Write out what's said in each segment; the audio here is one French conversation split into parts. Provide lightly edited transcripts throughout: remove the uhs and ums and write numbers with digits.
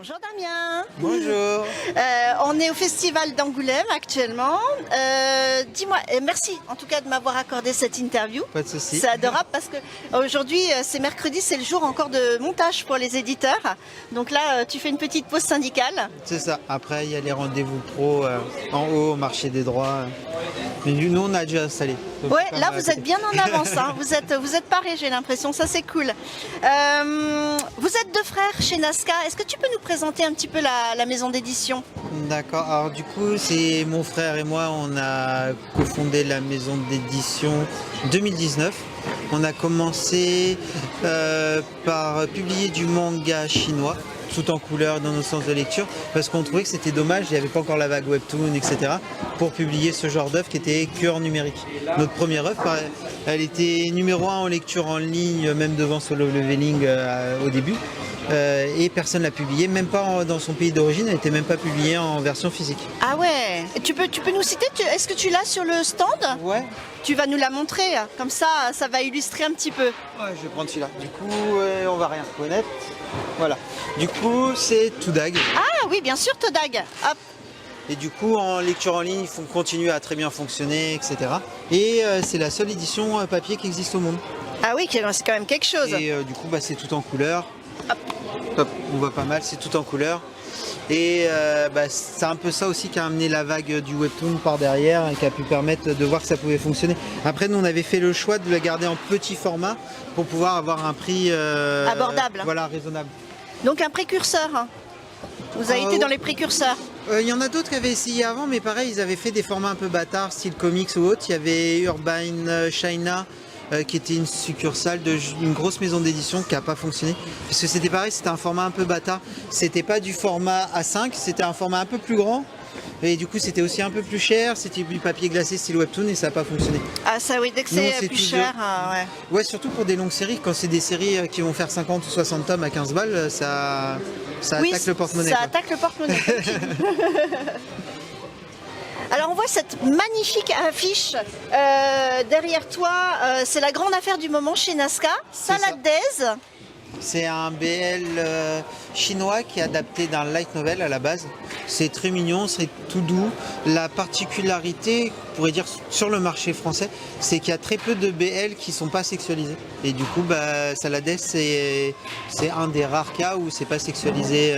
Bonjour Damien. Bonjour. On est au Festival d'Angoulême actuellement. Dis-moi, merci en tout cas de m'avoir accordé cette interview. Pas de souci. C'est adorable parce que aujourd'hui, c'est mercredi, c'est le jour encore de montage pour les éditeurs. Donc là, tu fais une petite pause syndicale. C'est ça. Après, il y a les rendez-vous pro en haut au marché des droits. Mais nous, on a déjà installé. Donc, Ouais, là vous êtes bien en avance. Hein. Vous êtes parés, j'ai l'impression. Ça c'est cool. Vous êtes deux frères chez Nazca. Est-ce que tu peux nous présenter un petit peu la maison d'édition? D'accord. Alors du coup, c'est mon frère et moi, on a cofondé la maison d'édition 2019. On a commencé par publier du manga chinois, tout en couleur dans nos sens de lecture, parce qu'on trouvait que c'était dommage, il n'y avait pas encore la vague webtoon, etc., pour publier ce genre d'œuvre qui était que en numérique. Notre première œuvre, elle était numéro 1 en lecture en ligne, même devant Solo Leveling au début. Et personne l'a publié, même pas dans son pays d'origine, elle n'était même pas publiée en version physique. Ah ouais. Tu peux nous citer? Est-ce que tu l'as sur le stand? Ouais. Tu vas nous la montrer, comme ça va illustrer un petit peu. Ouais, je vais prendre celui-là. Du coup, on va rien reconnaître. Voilà. Du coup, c'est Toudag. Ah oui, bien sûr, Todag. Hop. Et du coup, en lecture en ligne, il continue à très bien fonctionner, etc. Et c'est la seule édition papier qui existe au monde. Ah oui, c'est quand même quelque chose. Et du coup, c'est tout en couleur. Hop. Hop, on voit pas mal, c'est tout en couleur. Et c'est un peu ça aussi qui a amené la vague du webtoon par derrière et qui a pu permettre de voir que ça pouvait fonctionner. Après, nous, on avait fait le choix de la garder en petit format pour pouvoir avoir un prix abordable. Voilà, raisonnable. Donc un précurseur. Hein. Vous avez été dans les précurseurs. Il y en a d'autres qui avaient essayé avant, mais pareil, ils avaient fait des formats un peu bâtards, style comics ou autre. Il y avait Urban China, qui était une succursale d'une grosse maison d'édition qui n'a pas fonctionné. Parce que c'était pareil, c'était un format un peu bâtard. C'était pas du format A5, c'était un format un peu plus grand. Et du coup, c'était aussi un peu plus cher. C'était du papier glacé style webtoon et ça n'a pas fonctionné. Ah ça oui, dès que c'est plus cher. Ouais. Ouais, surtout pour des longues séries. Quand c'est des séries qui vont faire 50 ou 60 tomes à 15 balles, ça attaque le porte-monnaie. Ça attaque le porte-monnaie. Alors on voit cette magnifique affiche derrière toi, c'est la grande affaire du moment chez Nazca, Salade Days. C'est un BL chinois qui est adapté d'un light novel à la base. C'est très mignon, c'est tout doux. La particularité, on pourrait dire, sur le marché français, c'est qu'il y a très peu de BL qui ne sont pas sexualisés. Et du coup, Salade Days, c'est un des rares cas où c'est pas sexualisé,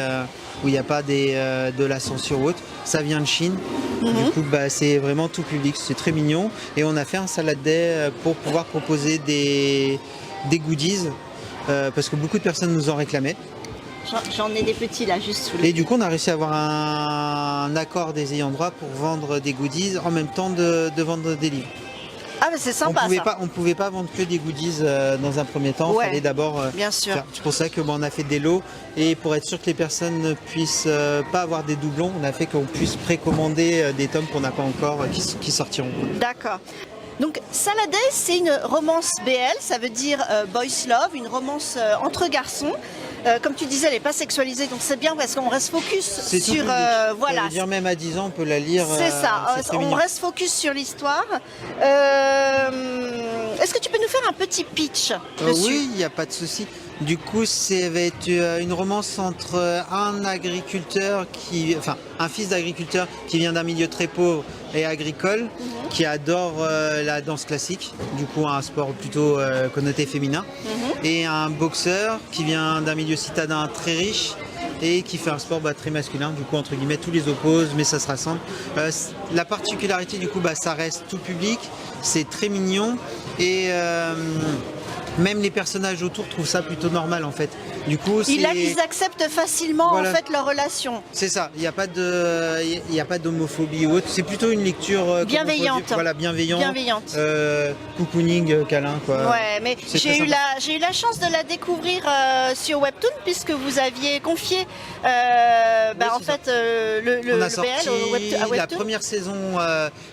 où il n'y a pas de la censure ou autre. Ça vient de Chine. Du coup, c'est vraiment tout public, c'est très mignon. Et on a fait un Salade Day pour pouvoir proposer des goodies, parce que beaucoup de personnes nous en réclamaient. J'en ai des petits là, juste sous les... Et du coup, on a réussi à avoir un accord des ayants droit pour vendre des goodies en même temps de vendre des livres. Ah mais c'est sympa on pouvait pas vendre que des goodies dans un premier temps. Ouais, fallait d'abord bien sûr. C'est pour ça que on a fait des lots et pour être sûr que les personnes ne puissent pas avoir des doublons, on a fait qu'on puisse précommander des tomes qu'on n'a pas encore qui sortiront. D'accord. Donc Salade Days, c'est une romance BL, ça veut dire boys love, une romance entre garçons. Comme tu disais, elle n'est pas sexualisée, donc c'est bien parce qu'on reste focus sur... voilà. Ça veut dire même à 10 ans, on peut la lire. C'est ça, on reste focus sur l'histoire. Est-ce que tu peux nous faire un petit pitch dessus? Oui, il n'y a pas de souci. Du coup, ça va être une romance entre un agriculteur un fils d'agriculteur qui vient d'un milieu très pauvre et agricole, qui adore la danse classique, du coup un sport plutôt connoté féminin, et un boxeur qui vient d'un milieu citadin très riche et qui fait un sport très masculin, du coup entre guillemets tous les opposent, mais ça se rassemble. La particularité du coup, ça reste tout public, c'est très mignon et même les personnages autour trouvent ça plutôt normal en fait. Du coup, ils acceptent facilement en fait leur relation. C'est ça, il n'y a pas d'homophobie ou autre, c'est plutôt une lecture bienveillante. Voilà, bienveillante. Cocooning, câlin quoi. Ouais, mais j'ai eu la chance de la découvrir sur Webtoon puisque vous aviez confié en fait le on a BL sorti à Webtoon. la première saison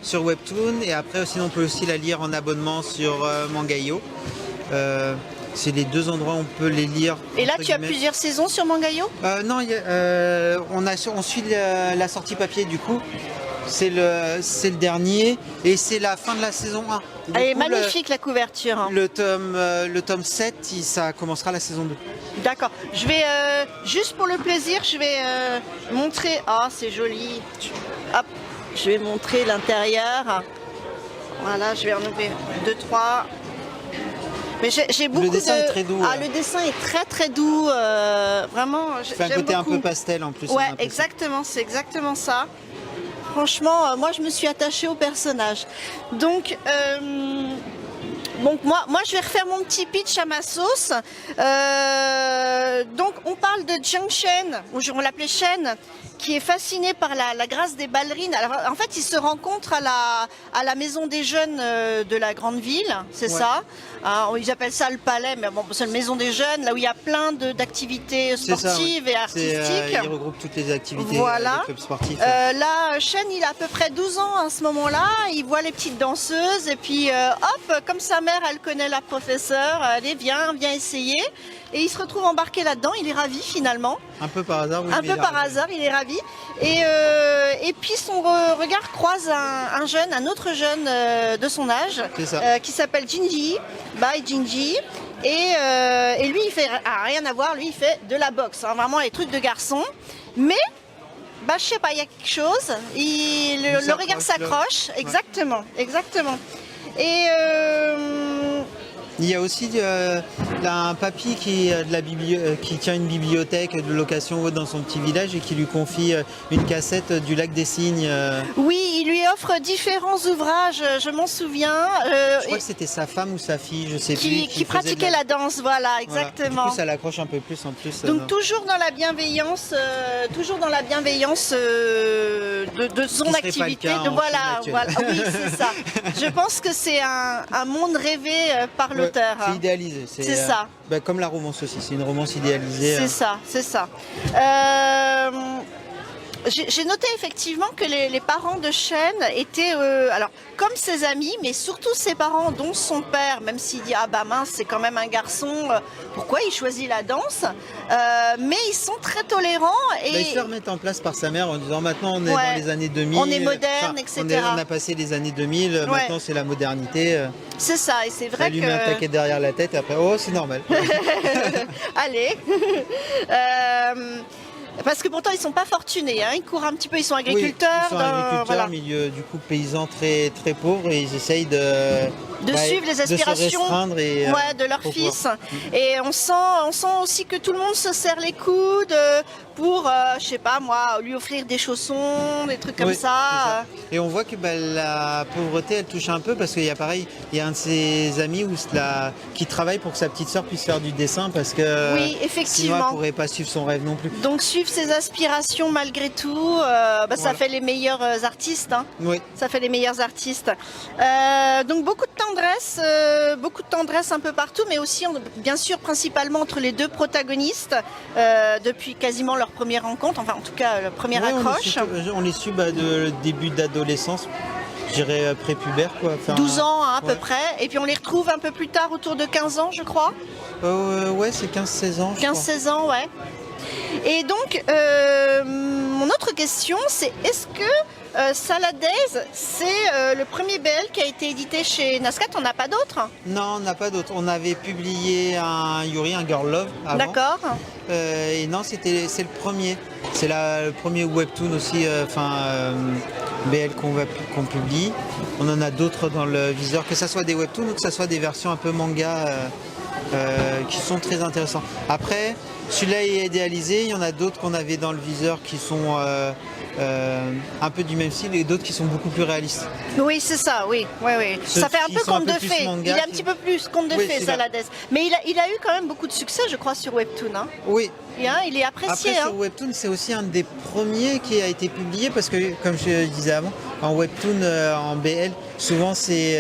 sur Webtoon et après sinon on peut aussi la lire en abonnement sur Mangayo. C'est les deux endroits où on peut les lire. Et là, tu as plusieurs saisons sur Mangayo? Non, on suit la sortie papier du coup. c'est le dernier et c'est la fin de la saison 1. Elle est magnifique la couverture. Hein. Le tome 7, ça commencera la saison 2. D'accord. Je vais, juste pour le plaisir, je vais montrer... Ah, c'est joli. Hop, je vais montrer l'intérieur. Voilà, je vais en ouvrir 2, 3... Mais j'ai beaucoup le dessin est très doux. Ah, le dessin est très très doux. Vraiment, c'est un côté beaucoup. Un peu pastel en plus. Ouais, exactement, c'est exactement ça. Franchement, moi je me suis attachée au personnage. Donc moi je vais refaire mon petit pitch à ma sauce. Donc on parle de Jiang Shen, on l'appelait Shen, qui est fasciné par la grâce des ballerines. Alors, en fait, ils se rencontrent à la maison des jeunes de la grande ville, c'est ça. Ils appellent ça le palais, mais bon, c'est la maison des jeunes, là où il y a plein d'activités sportives et artistiques. Ils regroupent toutes les activités des clubs sportifs. Là, Shen, il a à peu près 12 ans à ce moment-là. Il voit les petites danseuses et puis, hop, comme sa mère, elle connaît la professeure, allez, viens essayer. Et il se retrouve embarqué là-dedans, il est ravi finalement. Un peu par hasard, oui. Un peu par hasard, il est ravi. Et puis son regard croise un autre jeune de son âge, qui s'appelle Jinji, Bai Jinji. Et lui, il fait rien à voir, lui, il fait de la boxe, hein, vraiment les trucs de garçon. Mais, je sais pas, il y a quelque chose, le regard s'accroche, exactement. Et... il y a aussi un papy qui tient une bibliothèque de location dans son petit village et qui lui confie une cassette du Lac des Cygnes. Oui, il lui offre différents ouvrages, je m'en souviens. Je crois que c'était sa femme ou sa fille, je sais plus. Qui pratiquait la danse, voilà, exactement. Voilà. Du coup, ça l'accroche un peu plus en plus. Donc toujours dans la bienveillance, de son activité. Voilà, oui, c'est ça. Je pense que c'est un monde rêvé par l'auteur. C'est idéalisé. C'est ça. Comme la romance aussi, c'est une romance idéalisée. C'est ça. J'ai noté effectivement que les parents de Shen étaient, alors comme ses amis, mais surtout ses parents, dont son père, même s'il dit mince, c'est quand même un garçon, pourquoi il choisit la danse, mais ils sont très tolérants et ils se remettent en place par sa mère en disant maintenant on est dans les années 2000, on est moderne, etc. On a passé les années 2000, maintenant c'est la modernité. C'est ça, et c'est vrai ça lui met un taquet derrière la tête et après c'est normal. Allez. Parce que pourtant ils sont pas fortunés, hein. Ils courent un petit peu, ils sont agriculteurs. Oui, ils sont agriculteurs, milieu du coup paysan très très pauvre et ils essayent de suivre les aspirations de leur fils. Et on sent aussi que tout le monde se serre les coudes pour, je sais pas moi, lui offrir des chaussons, des trucs comme ça. Et on voit que la pauvreté elle touche un peu parce qu'il y a un de ses amis qui travaille pour que sa petite sœur puisse faire du dessin parce que effectivement. Sinon elle pourrait pas suivre son rêve non plus. Donc suivre ses aspirations malgré tout, ça fait les meilleurs artistes. Hein. Oui. Ça fait les meilleurs artistes. Donc beaucoup de tendresse un peu partout, mais aussi bien sûr principalement entre les deux protagonistes depuis quasiment leur première rencontre, enfin en tout cas la première accroche. On les suit de début d'adolescence. Je dirais prépubère quoi. 12 ans à peu près, et puis on les retrouve un peu plus tard autour de 15 ans je crois. Ouais, c'est 15-16 ans. 15-16 ans, ouais. Et donc, mon autre question, c'est est-ce que Saladaise, c'est le premier BL qui a été édité chez Nascat? On n'a pas d'autres? Non, on n'a pas d'autres. On avait publié un Yuri, un Girl Love avant. D'accord. Et non, c'est le premier. C'est le premier webtoon aussi, BL qu'on publie. On en a d'autres dans le viseur, que ce soit des webtoons ou que ce soit des versions un peu manga qui sont très intéressants. Après, celui-là est idéalisé, il y en a d'autres qu'on avait dans le viseur qui sont un peu du même style et d'autres qui sont beaucoup plus réalistes. Oui, c'est ça, oui. Ça fait un peu conte de fées. Il est un petit peu plus conte de fées, Saladaise. Mais il a eu quand même beaucoup de succès, je crois, sur Webtoon. Hein. Oui. Il est apprécié. Après, sur Webtoon, c'est aussi un des premiers qui a été publié parce que, comme je disais avant, en Webtoon, en BL, souvent c'est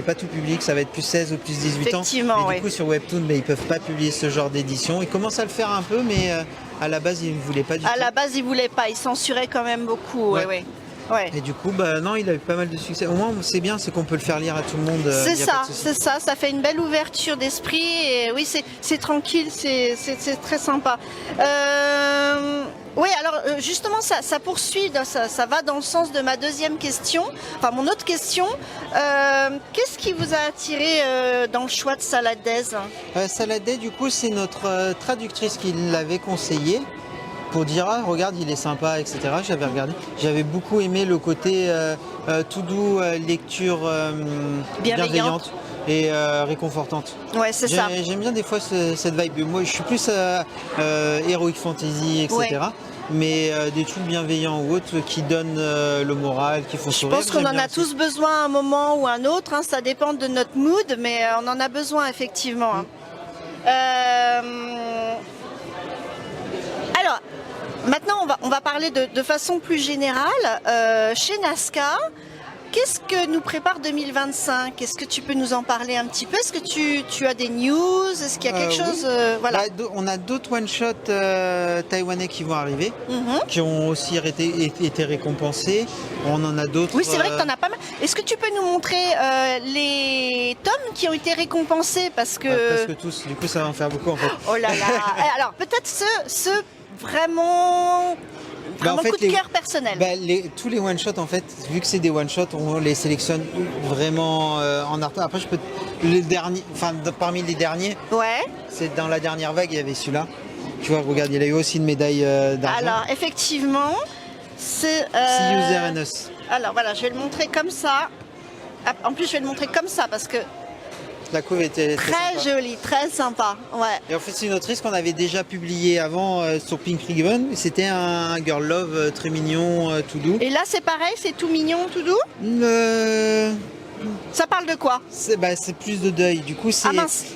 pas tout public, ça va être plus 16 ou plus 18 ans. Et du coup, sur Webtoon, ils peuvent pas publier ce genre d'édition. Ils commencent à le faire un peu, mais à la base, ils ne voulaient pas du tout. À la base, ils voulaient pas, ils censuraient quand même beaucoup. Ouais. Et du coup, non, il a eu pas mal de succès. Au moins, c'est bien, c'est qu'on peut le faire lire à tout le monde. C'est ça, ça fait une belle ouverture d'esprit. Et oui, c'est tranquille, c'est très sympa. Oui, alors justement, ça poursuit, ça va dans le sens de ma deuxième question, enfin mon autre question. Qu'est-ce qui vous a attiré dans le choix de Saladez? Saladez, du coup, c'est notre traductrice qui l'avait conseillé pour dire ah, regarde, il est sympa, etc. J'avais regardé, j'avais beaucoup aimé le côté tout doux, lecture bienveillante et réconfortante. Ouais, c'est ça. J'aime bien des fois cette vibe. Moi, je suis plus heroic fantasy, etc. Ouais. Mais des trucs bienveillants ou autres qui donnent le moral, qui font sourire. Je pense qu'on en a tous besoin à un moment ou à un autre, hein, ça dépend de notre mood, mais on en a besoin effectivement. Hein. Alors, maintenant on va parler de façon plus générale. Chez Nazca, qu'est-ce que nous prépare 2025? Est-ce que tu peux nous en parler un petit peu? Est-ce que tu as des news? Est-ce qu'il y a quelque chose voilà. On a d'autres one-shots taïwanais qui vont arriver, qui ont aussi été récompensés. On en a d'autres. Oui, c'est vrai que tu en as pas mal. Est-ce que tu peux nous montrer les tomes qui ont été récompensés? Parce que... presque tous, du coup ça va en faire beaucoup en fait. Oh là là. Alors peut-être ceux vraiment... En fait, coup de cœur personnel. Tous les one-shots, en fait, vu que c'est des one-shots, on les sélectionne vraiment en art. Après, parmi les derniers, c'est dans la dernière vague, il y avait celui-là. Tu vois, regarde, il a eu aussi une médaille d'argent. Alors, effectivement, c'est... See You There and Us. Alors, voilà, je vais le montrer comme ça. En plus, je vais le montrer comme ça parce que... La couve était très jolie, très sympa. Ouais. Et en fait, c'est une autrice qu'on avait déjà publiée avant sur Pink Ribbon. C'était un girl love très mignon, tout doux. Et là, c'est pareil, c'est tout mignon, tout doux. Ça parle de quoi? C'est plus de deuil. Du coup, c'est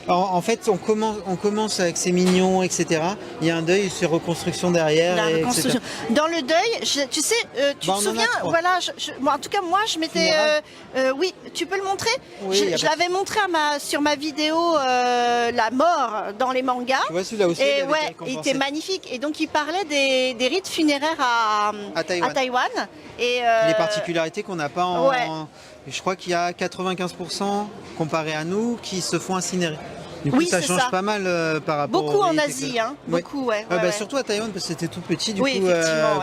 en fait, on commence avec ces mignons, etc. Il y a un deuil, c'est reconstruction derrière. La reconstruction. Dans le deuil, tu sais, tu te souviens, voilà, en tout cas, moi, je m'étais. Oui, tu peux le montrer? Oui, je l'avais montré sur ma vidéo, la mort dans les mangas. Tu vois, celui-là aussi. Et ouais, il était magnifique. Et donc, il parlait des rites funéraires à Taïwan. Et les particularités qu'on n'a pas en. Je crois qu'il y a 95% comparé à nous qui se font incinérer. Du coup, ça change pas mal par rapport beaucoup en Asie, hein. Beaucoup, ouais. Surtout à Taïwan parce que c'était tout petit, du coup,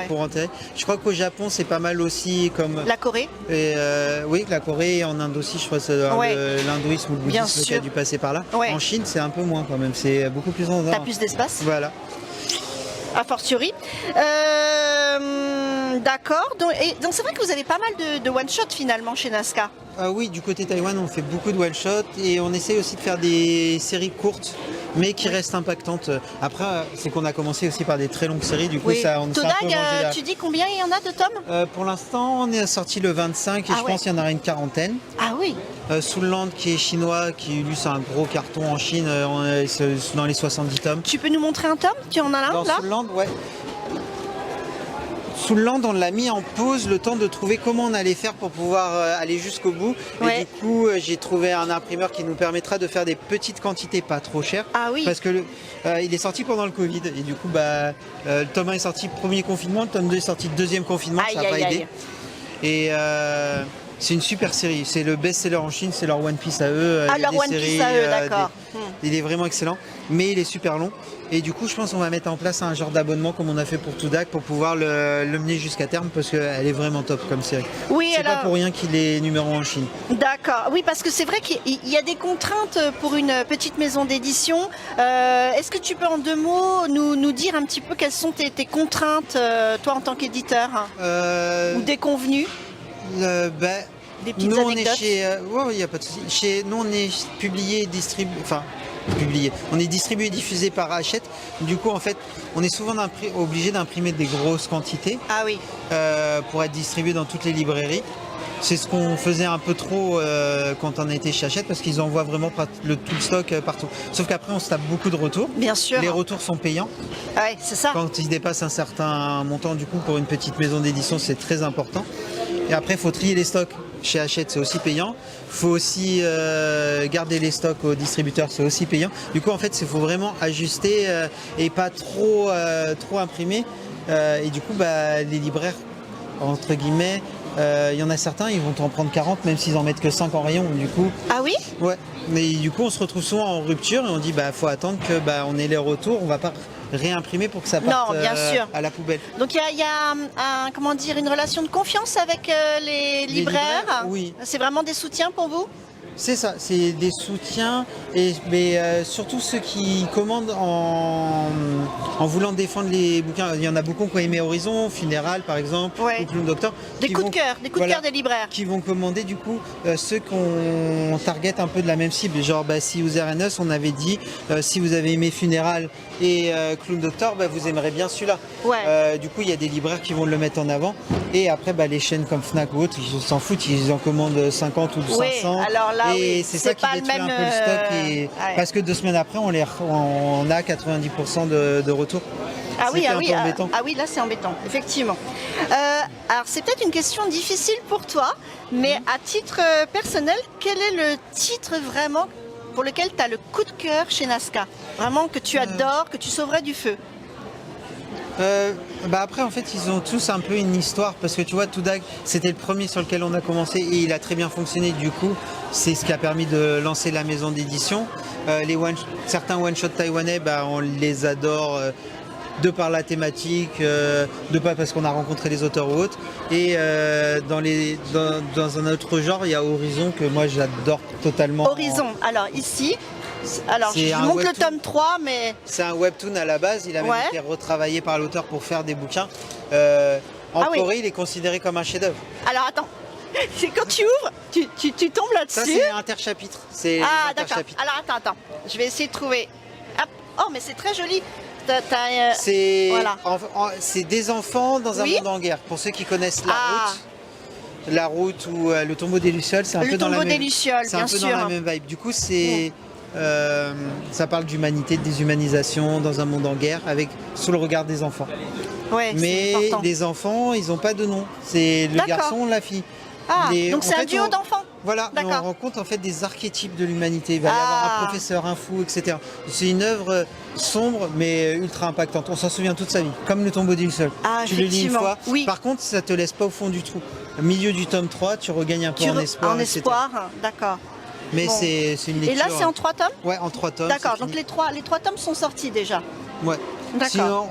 pour enterrer. Je crois qu'au Japon, c'est pas mal aussi comme... La Corée. Et, oui, la Corée et en Inde aussi, je crois que c'est l'hindouisme ou le bouddhisme qui a dû passer par là. En Chine, c'est un peu moins quand même, c'est beaucoup plus en... T'as plus d'espace. Voilà. A fortiori. D'accord. Donc c'est vrai que vous avez pas mal de one-shot finalement chez Nazca. Oui, du côté Taïwan, on fait beaucoup de one-shot et on essaye aussi de faire des séries courtes, mais qui restent impactantes. Après, c'est qu'on a commencé aussi par des très longues séries, du coup, ça, on Todag, tu dis combien il y en a de tomes? Pour l'instant, on est sorti le 25 et je pense qu'il y en aura une quarantaine. Ah oui. Soulland, qui est chinois, qui lui, c'est un gros carton en Chine, c'est dans les 70 tomes. Tu peux nous montrer un tome? Tu en as un là? Soulland, ouais. Soulland, on l'a mis en pause le temps de trouver comment on allait faire pour pouvoir aller jusqu'au bout. Et du coup, j'ai trouvé un imprimeur qui nous permettra de faire des petites quantités pas trop chères. Ah oui. Parce que il est sorti pendant le Covid. Et du coup, le tome 1 est sorti premier confinement, le tome 2 est sorti deuxième confinement, ça n'a pas aidé. Et c'est une super série. C'est le best-seller en Chine, c'est leur One Piece à eux. Leur One Piece à eux, d'accord. Il est vraiment excellent, mais il est super long. Et du coup, je pense qu'on va mettre en place un genre d'abonnement comme on a fait pour Todag pour pouvoir le mener jusqu'à terme parce qu'elle est vraiment top comme série. Oui, c'est pas pour rien qu'il est numéro 1 en Chine. D'accord. Oui, parce que c'est vrai qu'il y a des contraintes pour une petite maison d'édition. Est-ce que tu peux en 2 mots nous dire un petit peu quelles sont tes contraintes, toi en tant qu'éditeur, ou déconvenues? Des petites anecdotes. On est chez... il n'y a pas de souci. Nous, on est publié et distribué... Enfin, publié. On est distribué et diffusé par Hachette. Du coup, en fait, on est souvent obligé d'imprimer des grosses quantités pour être distribué dans toutes les librairies. C'est ce qu'on faisait un peu trop quand on était chez Hachette parce qu'ils envoient vraiment tout le stock partout. Sauf qu'après, on se tape beaucoup de retours. Bien sûr. Les retours sont payants. Ouais, c'est ça. Quand ils dépassent un certain montant, du coup, pour une petite maison d'édition, c'est très important. Et après, il faut trier les stocks. Chez Hachette, c'est aussi payant. Il faut aussi garder les stocks aux distributeurs, c'est aussi payant. Du coup, en fait, il faut vraiment ajuster et pas trop imprimer. Et du coup, les libraires, entre guillemets, il y en a certains, ils vont t'en prendre 40 même s'ils en mettent que 5 en rayon. Du coup, Ah oui? ouais. Mais du coup, on se retrouve souvent en rupture et on dit faut attendre que on ait les retours. On va pas réimprimer pour que ça parte Non, bien sûr. à la poubelle. Donc il y a comment dire, une relation de confiance avec les libraires. Oui. C'est vraiment des soutiens pour vous? C'est ça, c'est des soutiens, mais surtout ceux qui commandent en voulant défendre les bouquins. Il y en a beaucoup qui ont aimé Horizon, Funéral par exemple, Ouais. ou Clown Doctor. Des coups de cœur des libraires. Qui vont commander du coup ceux qu'on target un peu de la même cible. Genre si vous avez Us, on avait dit si vous avez aimé Funéral et Clown Doctor, vous aimerez bien celui-là. Ouais. Du coup, il y a des libraires qui vont le mettre en avant. Et après, les chaînes comme Fnac ou autres, ils s'en foutent, ils en commandent 50 ou 500. Oui, alors là, et c'est ça qui pas détruit le même, un peu le stock. ouais. Parce que 2 semaines après, on a 90% de retour. Ah oui, un peu embêtant. ah oui, là c'est embêtant, effectivement. Alors c'est peut-être une question difficile pour toi, mais à titre personnel, quel est le titre vraiment pour lequel tu as le coup de cœur chez Nazca? Vraiment que tu adores, que tu sauverais du feu? Après en fait ils ont tous un peu une histoire parce que tu vois Toudag c'était le premier sur lequel on a commencé et il a très bien fonctionné, du coup c'est ce qui a permis de lancer la maison d'édition. Certains one-shot taïwanais on les adore de par la thématique, de pas parce qu'on a rencontré les auteurs ou autres, et dans un autre genre il y a Horizon que moi j'adore totalement. Horizon, alors ici, je un montre le webtoon. tome 3, mais... C'est un webtoon à la base, il a même été retravaillé par l'auteur pour faire des bouquins. En Corée, il est considéré comme un chef-d'œuvre. Alors attends, c'est quand tu ouvres, tu tombes là-dessus. Ça c'est interchapitre. Ah d'accord, alors attends, je vais essayer de trouver. Hop. Oh mais c'est très joli. C'est des enfants dans un monde en guerre. Pour ceux qui connaissent la route ou le tombeau des Lucioles, c'est un peu dans la même vibe. Du coup, ça parle d'humanité, de déshumanisation dans un monde en guerre, sous le regard des enfants. Ouais, mais les enfants, ils n'ont pas de nom. C'est le garçon, la fille. Donc c'est un duo d'enfants. Voilà, on rencontre en fait des archétypes de l'humanité. Il va y avoir un professeur, un fou, etc. C'est une œuvre sombre mais ultra impactante. On s'en souvient toute sa vie, comme le tombeau des Lucioles. Tu le lis une fois. Oui. Par contre, ça te laisse pas au fond du trou. Au milieu du tome 3, tu regagnes un peu en espoir. En espoir, d'accord. Mais c'est une lecture. Et là, c'est en 3 tomes? Ouais, en 3 tomes. D'accord, donc les trois tomes sont sortis déjà. Ouais. D'accord. Sinon,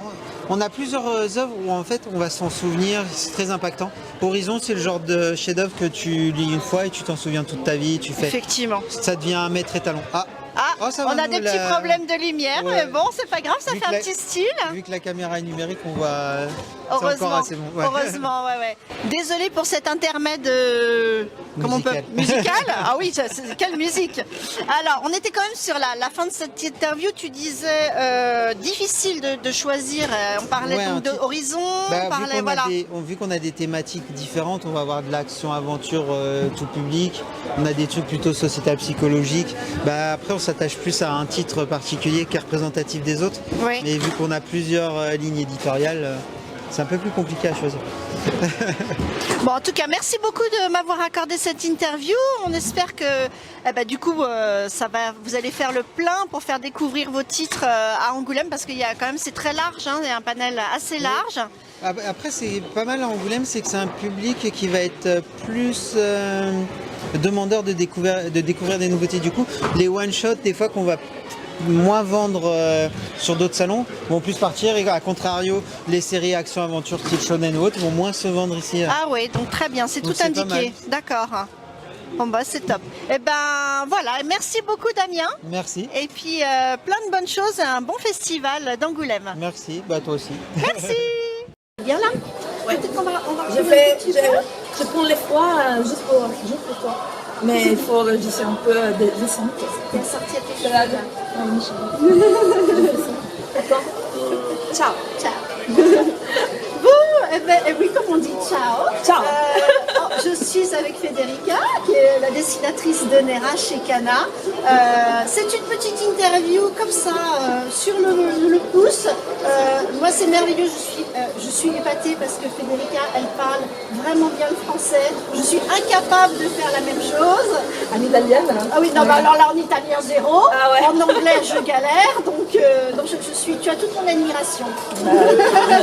on a plusieurs œuvres où en fait on va s'en souvenir, c'est très impactant. Horizon, c'est le genre de chef-d'œuvre que tu lis une fois et tu t'en souviens toute ta vie. Effectivement. Ça devient un maître étalon. On a des petits problèmes de lumière, mais bon, c'est pas grave, ça fait un petit style. Vu que la caméra est numérique, on voit. Heureusement, c'est encore assez bon. Ouais. Heureusement, ouais. Désolée pour cet intermède musical. Ah oui, quelle musique. Alors, on était quand même sur la fin de cette interview. Tu disais difficile de choisir. On parlait donc d'Horizon. Vu qu'on a des thématiques différentes, on va avoir de l'action aventure tout public. On a des trucs plutôt sociétal psychologiques. Après, on s'attache plus à un titre particulier qui est représentatif des autres. Oui. Mais vu qu'on a plusieurs lignes éditoriales, c'est un peu plus compliqué à choisir. Bon, en tout cas, merci beaucoup de m'avoir accordé cette interview. On espère que du coup, vous allez faire le plein pour faire découvrir vos titres à Angoulême, parce qu'il y a quand même, c'est très large, il y a un panel assez large. Après, c'est pas mal à Angoulême, c'est que c'est un public qui va être plus demandeur de découvrir des nouveautés. Du coup, les one-shots, des fois qu'on va moins vendre sur d'autres salons, vont plus partir, et à contrario, les séries action-aventure type shonen ou autres vont moins se vendre ici. Ah oui, donc très bien, c'est tout indiqué. D'accord. Bon c'est top. Voilà, merci beaucoup Damien. Merci. Et puis plein de bonnes choses, un bon festival d'Angoulême. Merci, toi aussi. Merci. Bien là. Ouais. Peut-être qu'on va je prends les froids juste pour toi. Mais il faut enregistrer un peu descendre. T'es sorti à tes Attends. Ciao. Bon, oui, comme on dit, ciao. Ciao. Je suis avec Federica, qui est la dessinatrice de Nera chez Kana. C'est une petite interview comme ça, sur le pouce. Moi, c'est merveilleux. Je suis épatée parce que Federica, elle parle vraiment bien le français. Je suis incapable de faire la même chose. En italien. Ah oui, non, alors là, en italien, 0. Ah ouais. En anglais, je galère. Donc tu as toute mon admiration.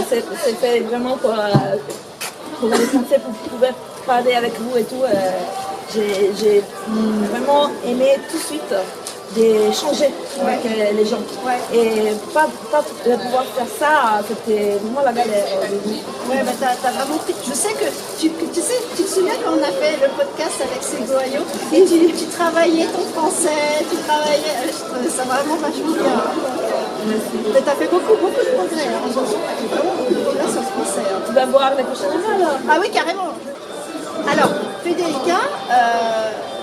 C'est fait vraiment pour les Français pour pouvoir parler avec vous et tout. J'ai vraiment aimé tout de suite d'échanger avec les gens. Ouais. Et pas pouvoir faire ça, c'était vraiment la galère au début. Ouais, bah t'as vraiment pris. Je sais que tu te souviens quand on a fait le podcast avec Segoayo et tu travaillais ton français, tu travaillais. Je trouvais ça vraiment vachement bien. Mais t'as fait beaucoup de progrès. Hein. T'as fait vraiment beaucoup de progrès sur le français. Hein. Tu vas voir les prochaines fois alors. Ah oui, carrément. Alors, Federica,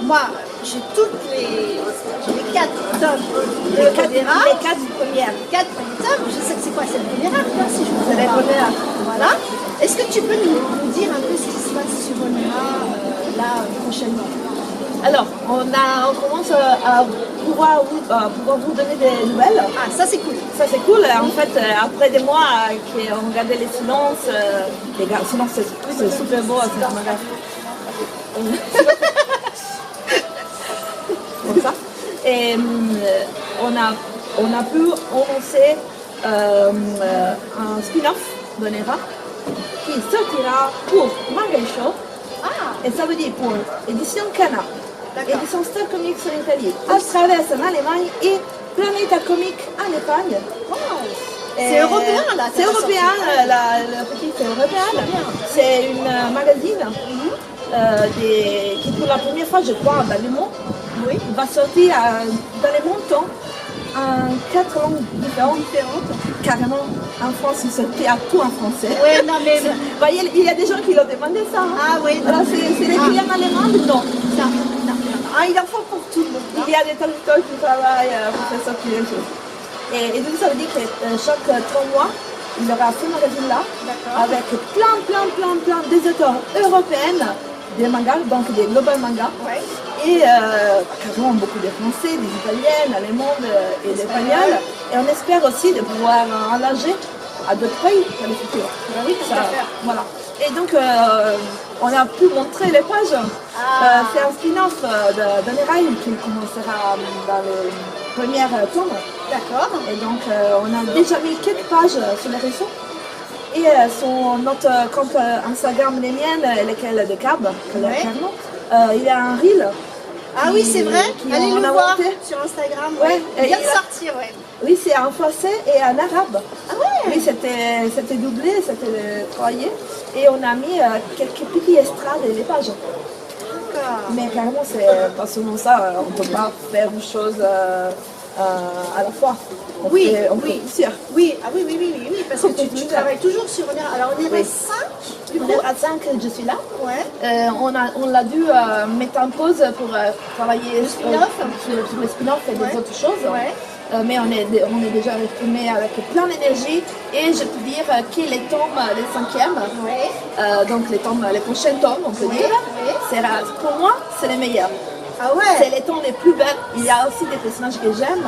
moi, j'ai les 4 tomes de Rodera. Les 4 premières. 4 premiers tomes. Je sais que c'est quoi, c'est le premier arc, hein, si je me C'est les trompe pas. premiers arcs. Voilà. Est-ce que tu peux nous dire un peu ce qui se passe sur Rodera là prochainement? Alors, on commence à pouvoir vous donner des nouvelles. Ah, ça c'est cool. Ça c'est cool. En fait, après des mois qu'on regardait les silences, sinon c'est super beau, c'est un magasin. Comme ça. Et on a pu annoncer un spin-off de Nera qui sortira pour Manga Show. Ah, Et ça veut dire pour édition Cana, D'accord. édition Star Comics en Italie, Astraves en Allemagne et Planeta Comic en Espagne. wow. Et C'est européen là. C'est européen, la petite c'est européenne. C'est une magazine qui pour la première fois, je crois, dans le monde, Oui. va sortir dans les montants en 4 langues différentes. Carrément, en France, il sortait à tout en français. Ouais, non mais. Bah, il y a des gens qui l'ont demandé ça. Hein. Ah oui. Alors, c'est les clients allemands, non. Non, non. Ah, il en faut pour tout le monde. Il y a des traducteurs qui travaillent pour faire sortir les choses. Et donc ça veut dire que chaque 3 mois, il y aura ce magazine-là, D'accord. avec plein des auteurs européennes, des mangas, donc des global mangas, Ouais. et carrément beaucoup de français, des italiennes, allemandes et des espagnols. Et on espère aussi de pouvoir enlargir à d'autres pays dans le futur. Ah oui, tout à fait. Voilà. Et donc, on a pu montrer les pages. Ah. C'est un spin-off d'Anerail qui commencera dans les premières tomes. D'accord. Et donc, on a déjà mis quelques pages sur les réseaux. Et sur notre compte Instagram, les miennes, lesquelles de Cab, clairement, il y a un reel. Ah oui, c'est vrai. qui Allez en le a voir monté. sur Instagram. Ouais. Il vient Et de sortir, ouais. Oui, c'est en français et en arabe. Ah ouais. Oui, c'était doublé, c'était travaillé. Et on a mis quelques petits extraits des pages. D'accord. Mais carrément, c'est pas seulement ça, on ne peut pas faire une chose à la fois. On Oui, fait oui. plusieurs. Oui, ah oui, parce que tu travailles toujours sur Onera. Alors on est Oui. 5 du On coup. est à 5, je suis là. Ouais. On l'a dû mettre en pause pour travailler sur le spin-off et des Ouais. autres choses. Ouais. Mais on est déjà retourné avec plein d'énergie et je peux dire que les tomes, les 5e, Ouais. donc les prochains tomes, on peut Oui, dire, oui. pour moi, c'est les meilleurs. Ah C'est ouais. les tomes les plus belles. Il y a aussi des personnages que j'aime,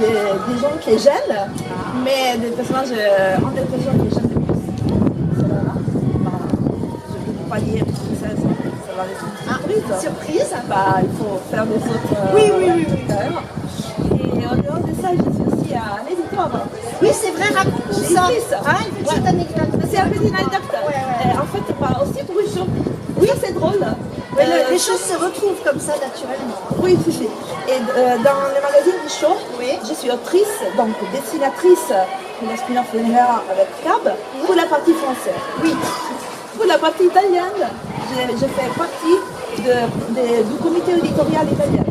des gens que j'aime, mais des personnages, un des personnages que j'aime le plus, c'est là. Je ne peux pas dire parce que ça va être une surprise. Surprise. Bah, il faut faire des autres. Oui. Quand même. Et en dehors de ça, je suis aussi un éditeur. Oui, c'est vrai, raconte-nous J'ai ça. écrit ça. Ah, une petite anecdote. C'est un petit anecdote. Ouais. En fait, bah, aussi pour une chose. Oui, c'est drôle. Mais les choses se retrouvent comme ça naturellement. Oui, si. Et dans le magazine du show, Oui. je suis autrice, donc dessinatrice pour la spin-off de Nera avec Cab, pour la partie française. Oui. Pour la partie italienne, je fais partie du comité éditorial italien.